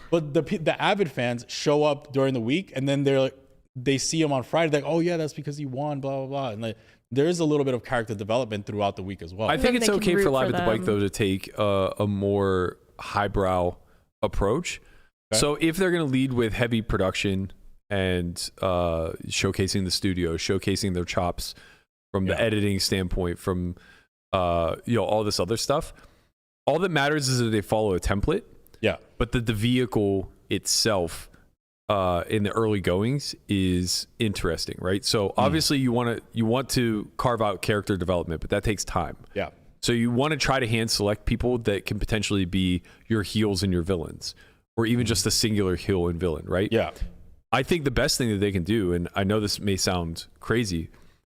but the avid fans show up during the week and then they see him on Friday. Like, oh yeah, that's because he won. Blah blah blah. And there is a little bit of character development throughout the week as well. I think it's okay for Live at the Bike though to take a more highbrow approach. Okay. So if they're going to lead with heavy production and showcasing the studio, showcasing their chops from the editing standpoint, from all this other stuff, all that matters is that they follow a template. Yeah. But the vehicle itself in the early goings is interesting, right? So obviously you want to carve out character development, but that takes time. Yeah. So you want to try to hand select people that can potentially be your heels and your villains, or even just a singular heel and villain, right? Yeah. I think the best thing that they can do, and I know this may sound crazy,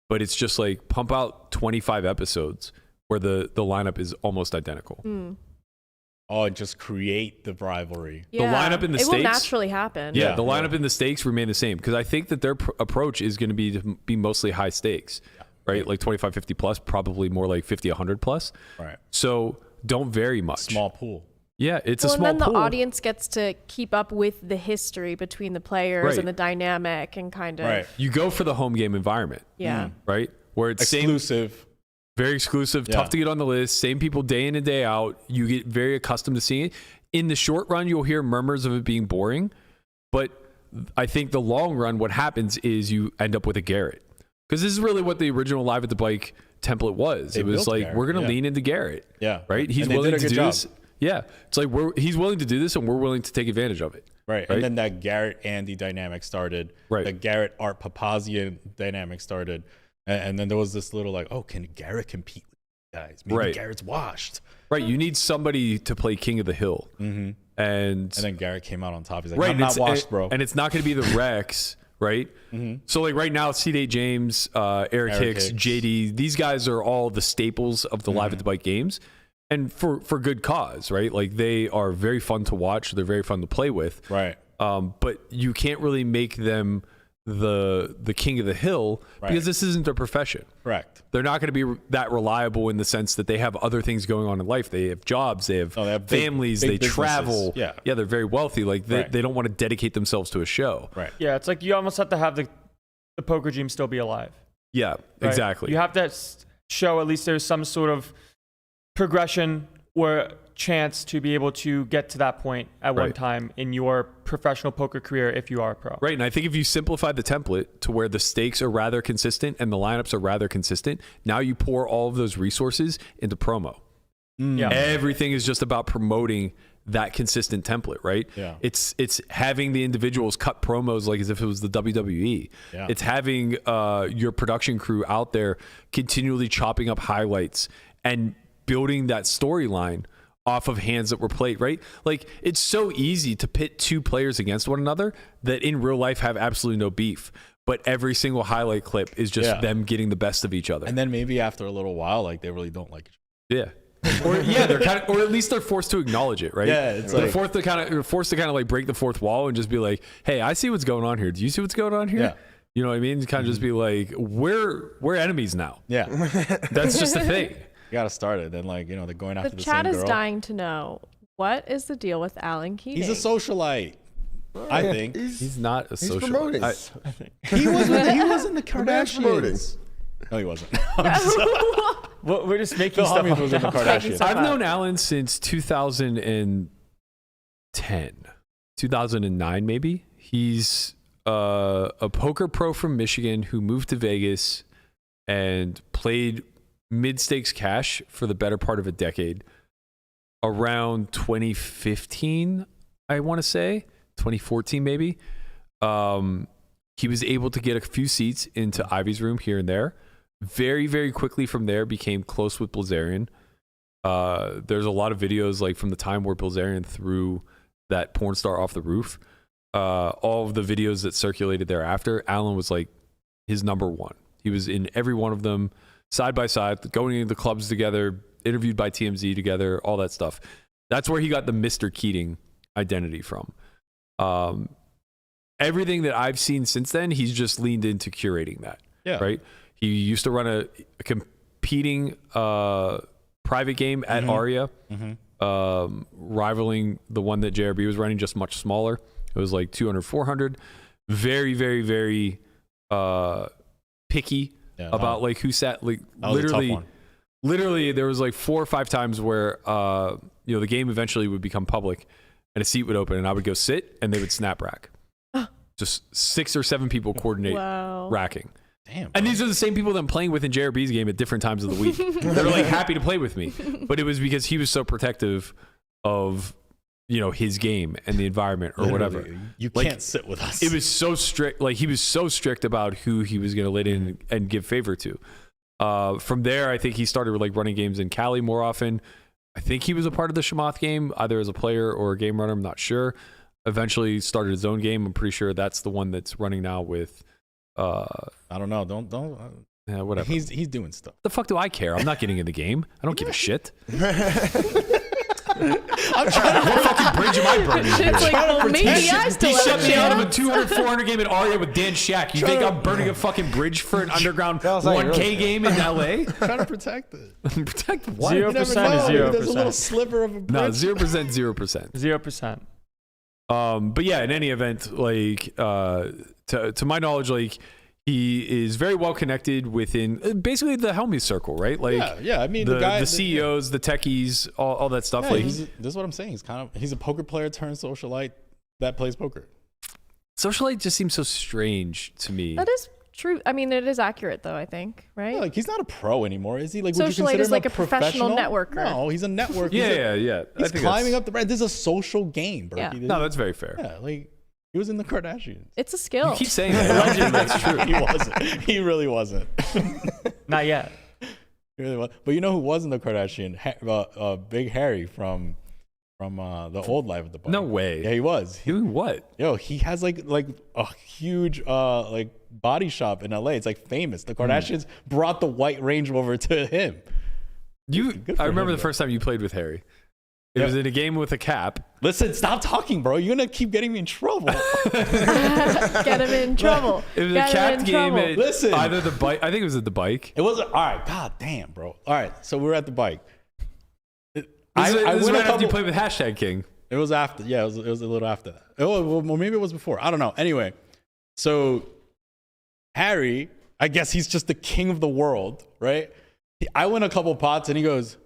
but it's just like pump out 25 episodes where the lineup is almost identical. Oh, and just create the rivalry. Yeah. The lineup in the stakes. It will naturally happen. Yeah, the lineup in the stakes remain the same because I think that their approach is going to be mostly high stakes. Right? Like 25, 50 plus, probably more like 50, 100 plus. Right. So don't vary much. Small pool. Yeah, it's a small pool. And then pool. the audience gets to keep up with the history between the players and the dynamic and kind of. Right. You go for the home game environment. Yeah. Right? Where it's exclusive. Very exclusive, tough to get on the list. Same people day in and day out. You get very accustomed to seeing it. In the short run, you'll hear murmurs of it being boring. But I think the long run, what happens is you end up with a Garrett. Because this is really what the original Live at the Bike template was. It was like, we're going to lean into Garrett. Yeah. Right? He's willing to do this. Yeah. It's like he's willing to do this and we're willing to take advantage of it. Right. And then that Garrett-Andy dynamic started. Right. The Garrett-Art Papazian dynamic started. And then there was this little like, oh, can Garrett compete with you guys? Maybe Garrett's washed. Right. You need somebody to play King of the Hill. Mm-hmm. And then Garrett came out on top. He's like, I'm not washed, bro. And it's not going to be the Rex. Right? Mm-hmm. So like right now, C.J. James, Eric Hicks, JD, these guys are all the staples of the Live at the Bike games. And for good cause, right? Like they are very fun to watch. They're very fun to play with. Right. But you can't really make them the king of the hill because this isn't their profession. Correct. They're not going to be that reliable in the sense that they have other things going on in life. They have jobs, they have families, big they travel. Yeah, they're very wealthy. Like they don't want to dedicate themselves to a show. Right. Yeah, it's like you almost have to have the poker dream still be alive. Yeah, exactly. You have to show at least there's some sort of progression where chance to be able to get to that point at one Right. time in your professional poker career if you are a pro. Right, and I think if you simplify the template to where the stakes are rather consistent and the lineups are rather consistent, now you pour all of those resources into promo. Yeah. Everything is just about promoting that consistent template, right? Yeah. It's having the individuals cut promos like as if it was the WWE. Yeah. It's having your production crew out there continually chopping up highlights and building that storyline off of hands that were played, right? Like, it's so easy to pit two players against one another that in real life have absolutely no beef. But every single highlight clip is just them getting the best of each other. And then maybe after a little while, like they really don't like each other. Yeah. Or they're kind of, or at least they're forced to acknowledge it, right? Yeah, it's they're like forced to kind of like break the fourth wall and just be like, "Hey, I see what's going on here. Do you see what's going on here?" Yeah. You know what I mean? Kind of just be like, "We're enemies now." Yeah. That's just the thing. You gotta start it. Then like, you know, they're going after the chat same is girl. dying to know, what is the deal with Alan Keating? He's a socialite. I think he's not a He's socialite. promoting. he was in the Kardashians. No, he wasn't. Well, we're just making Phil stuff Hellmuth up was in the now. Kardashians. I've known Alan since 2010, 2009 maybe. He's a poker pro from Michigan who moved to Vegas and played mid-stakes cash for the better part of a decade. Around 2015, I want to say 2014 maybe. He was able to get a few seats into Ivy's room here and there. Very, very quickly from there became close with Blazarian. There's a lot of videos like from the time where Blazarian threw that porn star off the roof. All of the videos that circulated thereafter, Alan was like his number one. He was in every one of them, side by side, going into the clubs together, interviewed by TMZ together, all that stuff. That's where he got the Mr. Keating identity from. Everything that I've seen since then, he's just leaned into curating that. Yeah. Right? He used to run a competing private game at Aria, rivaling the one that JRB was running, just much smaller. It was like 200, 400. Very, very, very picky about like who sat. Like literally, there was like 4 or 5 times where the game eventually would become public, and a seat would open, and I would go sit, and they would snap rack. Just 6 or 7 people coordinate racking. Damn. And these are the same people that I'm playing with in JRB's game at different times of the week. They're like happy to play with me, but it was because he was so protective of his game and the environment or whatever. You Like, can't sit with us. It was so strict. Like he was so strict about who he was going to let in and give favor to. From there, I think he started like running games in Cali more often. I think he was a part of the Chamath game, either as a player or a game runner. I'm not sure. Eventually started his own game. I'm pretty sure that's the one that's running now with. I don't know. Don't. Yeah, whatever. He's doing stuff. The fuck do I care? I'm not getting in the game. I don't give a shit. I'm trying to What fucking bridge am I burning? It's like, well, maybe I still He have shut a me out of a chance. 200, 400 game at Aria with Dan Shack. You think I'm burning a fucking bridge for an underground Sounds like 1K really- game in LA? trying to protect it. Protect what? 0% You never is know. There's a 0%. little sliver of a bridge. No, 0%, 0%. 0%. But yeah, in any event, like to my knowledge, like he is very well connected within basically the Hellmuth circle, right? Like Yeah. I mean, the the guy, CEOs, the techies, all that stuff. Yeah, Like this is what I'm saying. He's a poker player turned socialite that plays poker. socialite just seems so strange to me. That is true. I mean, it is accurate though, I think, right? Yeah, like he's not a pro anymore, is he? Like, would you Socialite consider is him like a professional professional? networker. No, he's a networker. Yeah. I He's think climbing that's- up the brand. This is a social game, Berkey. Yeah. No, that's very fair. Yeah, like he was in the Kardashians. It's a skill. You keep saying that. That's true. He wasn't. He really wasn't. Not yet. He really was. But you know who was in the Kardashian? Big Harry from the old Life of the Bike. No way. Yeah, he was. Doing what? Yo, he has like a huge like body shop in LA. It's like famous. The Kardashians brought the white Range Rover to him. I remember the first time you played with Harry. It was in a game with a cap. Listen, stop talking, bro. You're gonna keep getting me in trouble. Get him in trouble. It was Get a him capped in game trouble. at Listen. either the bike. I think it was at the bike. It was all right. God damn, bro. All right, so we were at the bike. This I is went right a after you couple. played with Hashtag King. It was after. Yeah, it was a little after that. Oh, well, maybe it was before. I don't know. Anyway, so Harry, I guess he's just the king of the world, right? I win a couple pots, and he goes,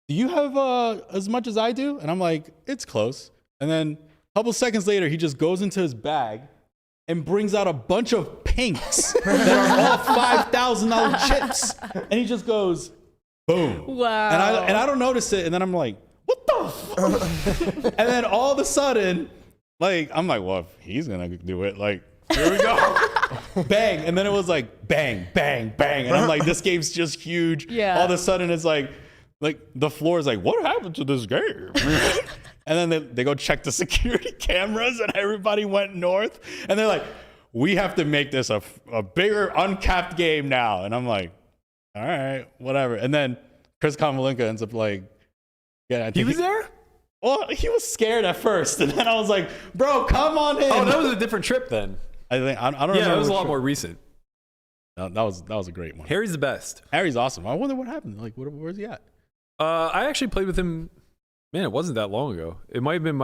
do you have as much as I do? And I'm like, it's close. And then a couple seconds later, he just goes into his bag and brings out a bunch of pinks that are all $5,000 chips. And he just goes, boom. Wow. And I don't notice it. And then I'm like, what the fuck? And then all of a sudden, like, I'm like, well, if he's going to do it, like, here we go. Bang. And then it was like, bang, bang, bang. And I'm like, this game's just huge. Yeah. All of a sudden, it's like the floor is like, what happened to this game? And then they go check the security cameras and everybody went north. And they're like, we have to make this a bigger uncapped game now. And I'm like, all right, whatever. And then Chris Konvalinka ends up like, yeah, I think He was there? Well, he was scared at first. And then I was like, bro, come on in. Oh, that was a different trip then. I don't remember. Yeah, it was a lot more recent. No, that was a great one. Harry's the best. Harry's awesome. I wonder what happened. Like, where's he at? I actually played with him. Man, it wasn't that long ago. It might have been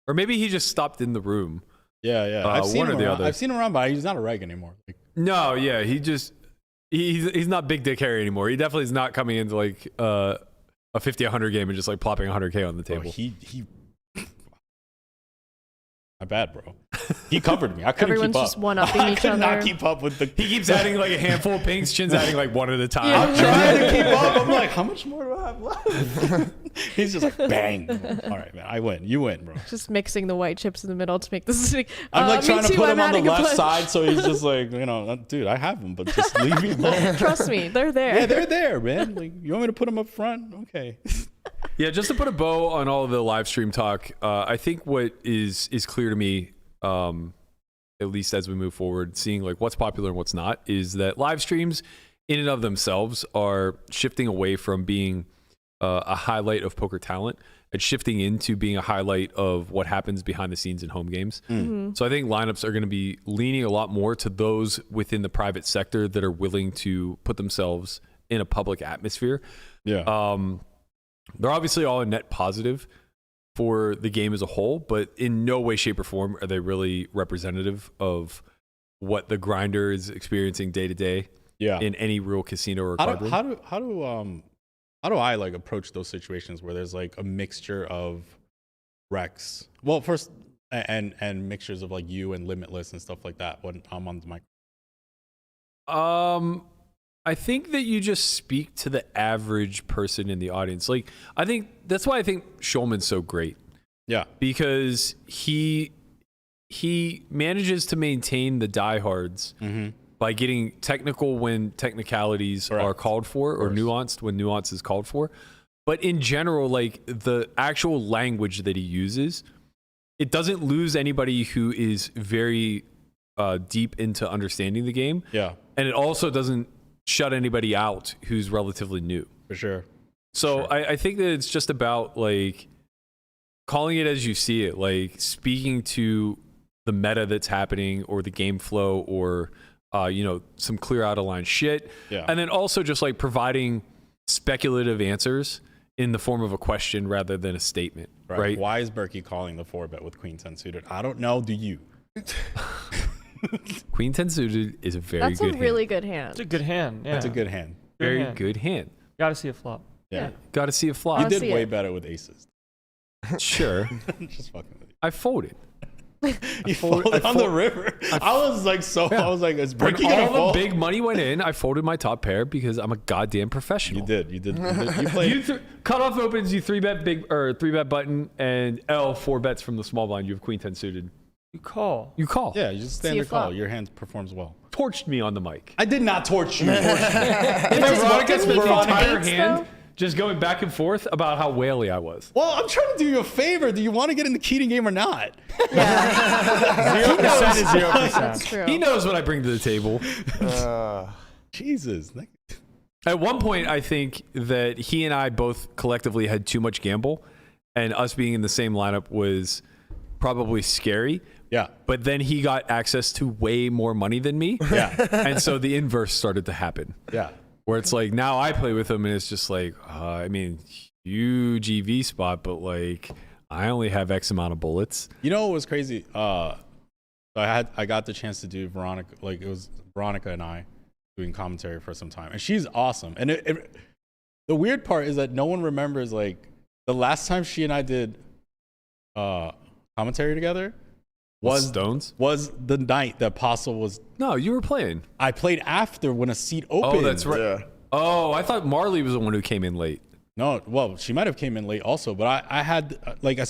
or maybe he just stopped in the room. Yeah. I've seen one him or the around. other. I've seen him around, but he's not a reg anymore. Like, No, yeah, he's not Big Dick Harry anymore. He definitely is not coming into like a 50-100 game and just like plopping 100K on the table. He my bad, bro. He covered me. I couldn't Everyone's keep up. just one-upping I each could other. not keep up with the. He keeps adding like a handful of pinks. Chin's adding like one at a time. I'm trying to keep up. I'm like, how much more do I have left? He's just like, bang. All right, man. I win. You win, bro. Just mixing the white chips in the middle to make this. I'm like me trying to too, put I'm him on the adding a left bunch. side, so he's just like, dude, I have him, but just leave me alone. Trust me, they're there. Yeah, they're there, man. Like, you want me to put them up front? Okay. Yeah, just to put a bow on all of the live stream talk, I think what is clear to me, at least as we move forward, seeing like what's popular and what's not, is that live streams in and of themselves are shifting away from being a highlight of poker talent and shifting into being a highlight of what happens behind the scenes in home games. So I think lineups are going to be leaning a lot more to those within the private sector that are willing to put themselves in a public atmosphere. Yeah. They're obviously all a net positive for the game as a whole, but in no way, shape, or form are they really representative of what the grinder is experiencing day to day in any real casino or card room. How do I like approach those situations where there's like a mixture of recs? Well, first and mixtures of like you and limitless and stuff like that when I'm on the mic. I think that you just speak to the average person in the audience. Like, I think that's why I think Schulman's so great. Yeah. Because he manages to maintain the diehards by getting technical when technicalities are called for, or nuanced when nuance is called for. But in general, like the actual language that he uses, it doesn't lose anybody who is very deep into understanding the game. Yeah. And it also doesn't shut anybody out who's relatively new. For sure. So I think that it's just about like calling it as you see it, like speaking to the meta that's happening or the game flow or, some clear out of line shit. Yeah. And then also just like providing speculative answers in the form of a question rather than a statement. Right. Why is Berkey calling the 4-bet with Queen 10 suited? I don't know. Do you? Queen 10 suited is a very That's good a really hand. good hand. It's a good hand. Yeah. That's a good hand. Very good hand. Got to see a flop. Yeah. Got to see a flop. You did way better with aces. Sure. Just fucking with you. I folded. You folded on the river. I was like, I was like, is Berkey When gonna all fold? the big money went in, I folded my top pair because I'm a goddamn professional. You did. You played. Cutoff opens, you 3-bet big or 3-bet button, and L 4 bets from the small blind. You have Queen 10 suited. You call. You call. Yeah, you just stand there call. Your hand performs well. Torched me on the mic. I did not torch you. Veronica spent the entire hand just going back and forth about how whaley I was. Well, I'm trying to do you a favor. Do you want to get in the Keating game or not? 0% is 0%. That's true. He knows what I bring to the table. Jesus. At one point, I think that he and I both collectively had too much gamble, and us being in the same lineup was probably scary. Yeah. But then he got access to way more money than me. Yeah. And so the inverse started to happen. Yeah. Where it's like, now I play with him and it's just like, huge EV spot, but like, I only have X amount of bullets. You know what was crazy? So I got the chance to do Veronica, like it was Veronica and I doing commentary for some time, and she's awesome. And The weird part is that no one remembers like the last time she and I did commentary together was the night that Apostle was. No, you were playing. I played after when a seat opened. Oh, that's right. Yeah. Oh, I thought Marley was the one who came in late. No, well, she might have came in late also, but I had like a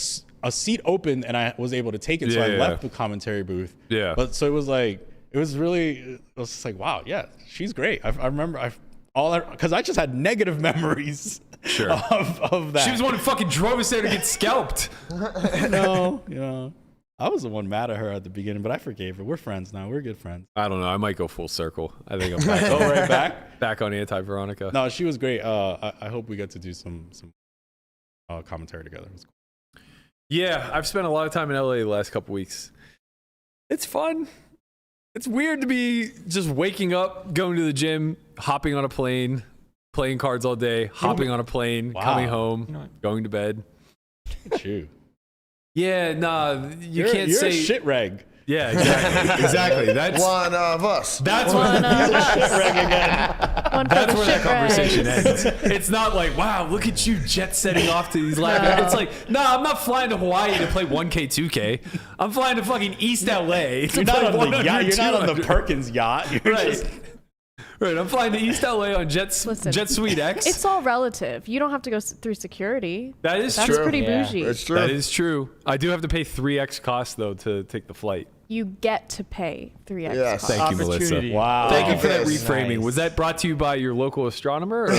seat open and I was able to take it, so I left the commentary booth. Yeah. But so it was just like, wow, yeah, she's great. I remember because I just had negative memories. Sure. Of that. She was the one who fucking drove us there to get scalped. No, I was the one mad at her at the beginning, but I forgave her. We're friends now. We're good friends. I don't know. I might go full circle. I think I'm back. Oh, right back? Back on anti-Veronica. No, she was great. I hope we get to do some commentary together. It was cool. Yeah, I've spent a lot of time in LA the last couple weeks. It's fun. It's weird to be just waking up, going to the gym, hopping on a plane, playing cards all day, hopping on a plane, coming home, going to bed. Look at you. Yeah, nah, you can't you're say a shit reg. Yeah, exactly. Exactly. That's one of us. That's one of us. Shit reg again. That's where that conversation ends. It's not like, wow, look at you jet setting off to these live. It's like, nah, I'm not flying to Hawaii to play 1K, 2K. I'm flying to fucking East LA. You're not on the yacht. You're not on the Perkins yacht. You're just. Right, I'm flying to East LA on Jet Suite X. It's all relative. You don't have to go through security. That's true. That's pretty bougie. That's true. That is true. I do have to pay 3x cost though to take the flight. You get to pay 3x Yes. cost. Thank you, Melissa. Wow. Thank you for that Yes. reframing. Was that brought to you by your local astronomer? Or?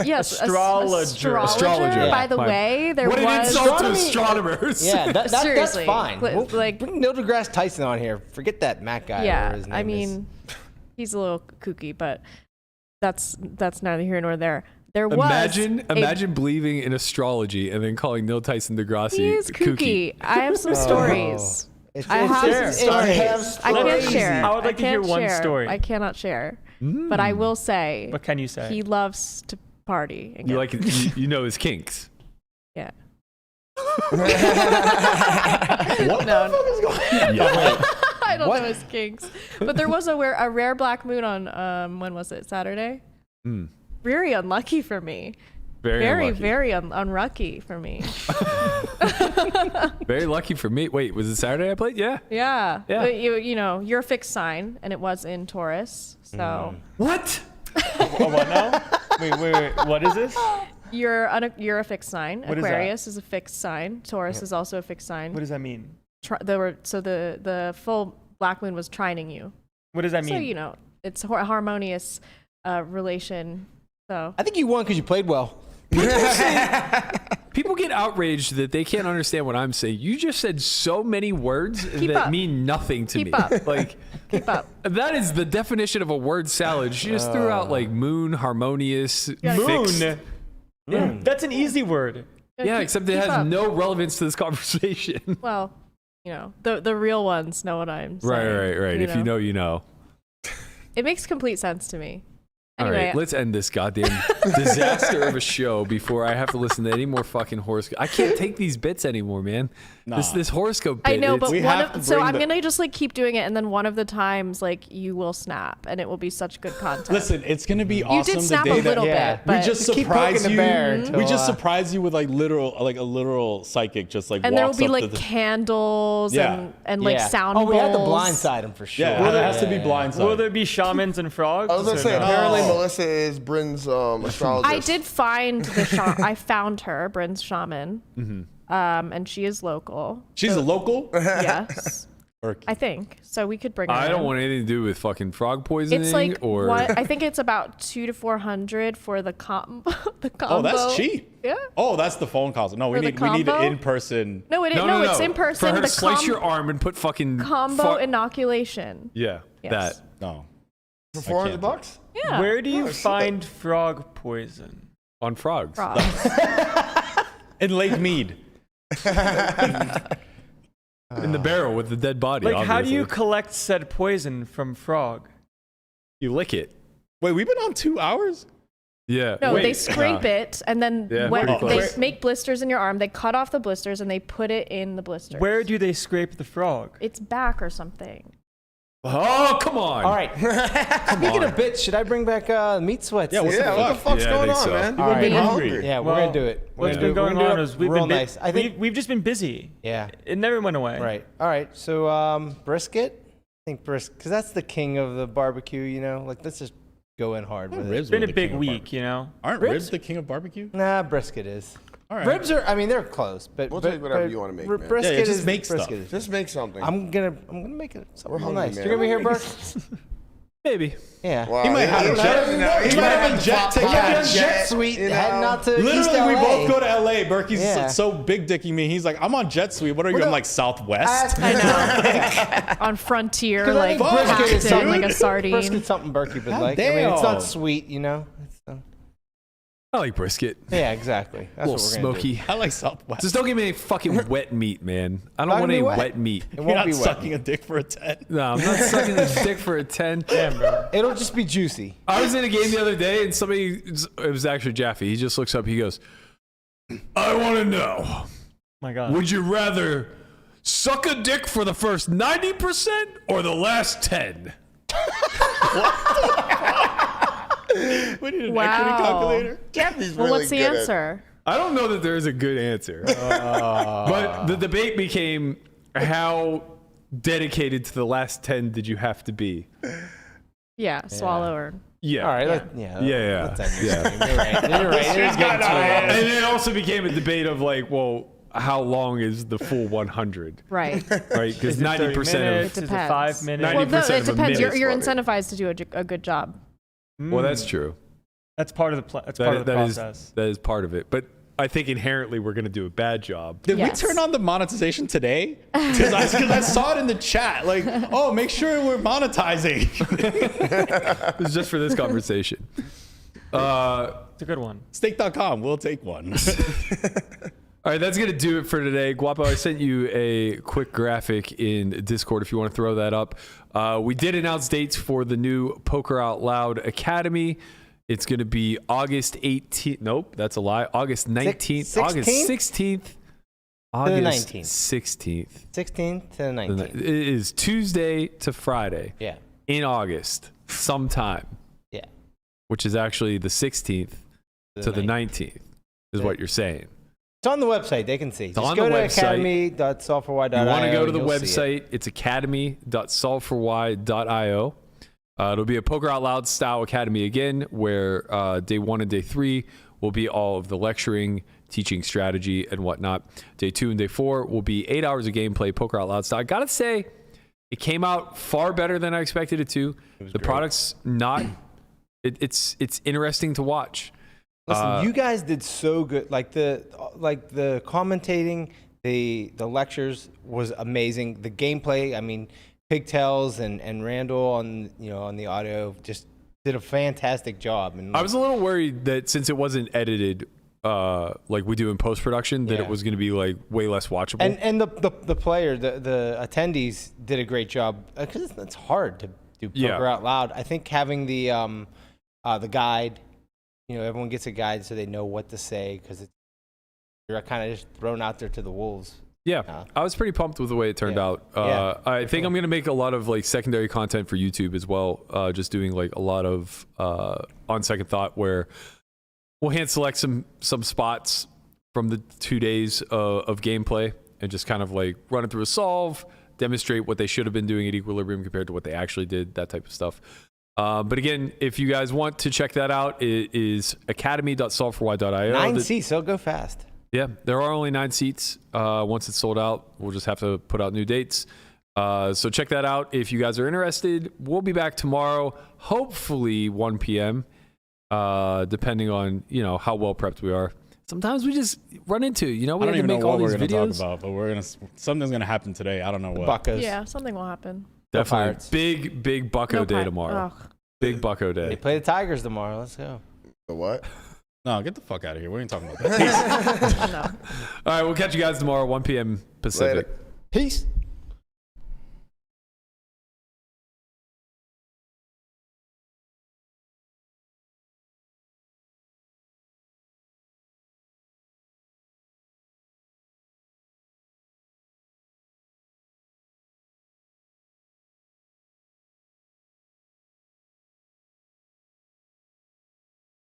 Yes, Astrologer. Astrologer. By the way, there what was an insult to astronomers. Yeah, that's Seriously. fine. We'll Like- bring Neil deGrasse Tyson on here. Forget that Matt guy. Yeah, whatever his name I is. mean, he's a little kooky, but that's neither here nor there. There was Imagine believing in astrology and then calling Neil Tyson deGrasse he is kooky. I have some stories. I have some stories. I can't share. I would like to hear one story. I cannot share, but I will say. What can you say? He loves to party. And You like you know his kinks. Yeah. What the fuck is going on? I don't know his kinks, but there was a rare black moon on when was it? Saturday. Very unlucky for me. Very unlucky for me. Very lucky for me. Wait, was it Saturday I played? Yeah. Yeah. But you're a fixed sign, and it was in Taurus. So. What? What now? Wait. What is this? You're a fixed sign. What Aquarius is a fixed sign. Taurus is also a fixed sign. What does that mean? The full black moon was trining you. What does that mean? So it's a harmonious relation. So I think you won because you played well. People get outraged that they can't understand what I'm saying. You just said so many words that mean nothing to me. Like, keep up. That is the definition of a word salad. She just threw out like moon, harmonious, fixed. Moon. Yeah, that's an easy word. Yeah, except it has no relevance to this conversation. Well, the real ones know what I'm saying. Right. If you know, you know. It makes complete sense to me. All Anyway, right, let's end this goddamn disaster of a show before I have to listen to any more fucking horoscope. I can't take these bits anymore, man. Nah. This horoscope bit. I know, but I'm the- gonna just keep doing it, and then one of the times you will snap, and it will be such good content. Listen, it's gonna be you awesome. did snap the day a little that, bit, but we just keep surprise poking you. the bear We just surprise you with a literal psychic, just like. and there will walks be up like to the, candles and Yeah. sound Oh, we have to bowls. blindside him for sure. Yeah, it has to be blindsided. Will there be shamans and frogs? I was gonna or say, no? apparently Melissa is Bryn's astrologist. I did find I found her, Bryn's shaman, and she is local. She's a local. Yes, Or- I think so. We could bring her. I don't in. want anything to do with fucking frog poisoning. It's like or I think it's about $200 to $400 for the combo. Oh, that's cheap. Yeah. Oh, that's the phone calls. No, we For the need an combo? in-person. No, it's in person. For her to the slice your arm and put fucking combo inoculation. Yeah, Yes. that. No. For $400? Yeah. Where do you find frog poison? On frogs. Frogs. In Lake Mead. In the barrel with the dead body. Like, how do you obviously. collect said poison from frog? You lick it. Wait, we've been on 2 hours? Yeah. No, Wait, they scrape it, and then Yeah, when pretty they close. make blisters in your arm, they cut off the blisters and they put it in the blisters. Where do they scrape the frog? Its back or something. Oh, come on. All right. Speaking of bits, should I bring back meat sweats? Yeah, what the fuck's going on, man? All right. I'm hungry. Yeah, we're gonna do it. What's been going on is we've been nice. I think we've just been busy. Yeah. It never went away. Right. All right. So brisket. I think brisket, because that's the king of the barbecue. You know, like let's just go in hard with it. It's been a big week, you know. Aren't ribs the king of barbecue? Nah, brisket is. All right. Ribs are. I mean, they're close, but We'll take whatever you want to make, man. Brisket Yeah, just is make stuff. brisket is- Just make something. I'm gonna make it something We're real hungry, nice. man. You're gonna be here, Burke. Maybe. Yeah. Wow, He might have a jet. He might have a jet ticket. Jet suite heading out to East Literally, we LA. both go to LA. Berkey's Yeah. so big dicking me. He's like, I'm on jet suite. What are you? I'm like Southwest. I know. On Frontier, 'Cause I like think brisket packed is in something like a sardine. Brisket's something Berkey would God like. I mean, it's damn. not sweet, you know. It's, I like brisket. yeah, exactly. A That's little what we're gonna smoky. I like Southwest. Just don't give me any fucking wet meat, man. I Not don't want gonna any be wet. wet meat. do. It You're won't not be wet. sucking a dick for a 10. No, I'm not sucking this dick for a 10. Damn, bro. It'll just be juicy. I was in a game the other day, and somebody, it was actually Jaffe. He just looks up, he goes, I want to know, My God. would you rather suck a dick for the first 90% or the last 10? We need an Wow. equity calculator. Jeffy's Well, really what's the good at- answer? I don't know that there is a good answer. But the debate became how dedicated to the last 10 did you have to be? Yeah, swallow or. Yeah. All right. Yeah. Let's end this game. You're right. You're right. It is getting too long. And it also became a debate of like, well, how long is the full 100? Right. Right? Because Is it 30 90% minutes? of Is it 5 minutes? 90% Well, no, it of a depends. minute. You're incentivized to do a good job. Well, that's true. That's part of the that's part of the process. That is part of it. But I think inherently we're going to do a bad job. Did Yes. we turn on the monetization today? Because I saw it in the chat. Like, oh, make sure we're monetizing. It was just for this conversation. It's a good one. Steak.com, we'll take one. All right, that's going to do it for today. Guapo, I sent you a quick graphic in Discord if you want to throw that up. We did announce dates for the new Poker Out Loud Academy. It's going to be August 18th. Nope, that's a lie. August 19th. August 16th. August 19th. 16th. 16th to the 19th. It is Tuesday to Friday Yeah. in August sometime, Yeah. which is actually the 16th to the 19th is what you're saying. It's on the website. They can see. Just on go the to website. academy.solveforwhy.io. You want to go to the you'll see website. it. It's academy.solveforwhy.io. It'll be a Poker Out Loud style academy again, where day 1 and day 3 will be all of the lecturing, teaching strategy, and whatnot. Day 2 and day 4 will be 8 hours of gameplay, Poker Out Loud style. I gotta say, it came out far better than I expected it to. The product's not. It's interesting to watch. Listen, you guys did so good. Like the commentating, the lectures was amazing. The gameplay, I mean, Pigtails and Randall on the audio just did a fantastic job. And I was a little worried that since it wasn't edited like we do in post production, that it was going to be like way less watchable. And the player, the attendees did a great job because it's hard to do Poker Out Loud. I think having the guide, everyone gets a guide so they know what to say because you're kind of just thrown out there to the wolves. Yeah, I was pretty pumped with the way it turned out. I think I'm going to make a lot of like secondary content for YouTube as well. Just doing like a lot of on second thought where we'll hand select some spots from the 2 days of gameplay and just kind of like run it through a solve, demonstrate what they should have been doing at Equilibrium compared to what they actually did, that type of stuff. But again, if you guys want to check that out, it is academy.solveforwhy.io. 9 seats, they'll go fast. Yeah, there are only 9 seats. Once it's sold out, we'll just have to put out new dates. So check that out if you guys are interested. We'll be back tomorrow, hopefully 1 p.m., depending on, how well prepped we are. Sometimes we just run into, we have to make all these we're videos. Talk about, but something's going to happen today. I don't know what. Buckos. Yeah, something will happen. Definitely. Big Bucko day tomorrow. Ugh. Big Bucko day. They play the Tigers tomorrow. Let's go. The what? No, get the fuck out of here. We ain't talking about that. No. All right, we'll catch you guys tomorrow, 1 p.m. Pacific. Later. Peace.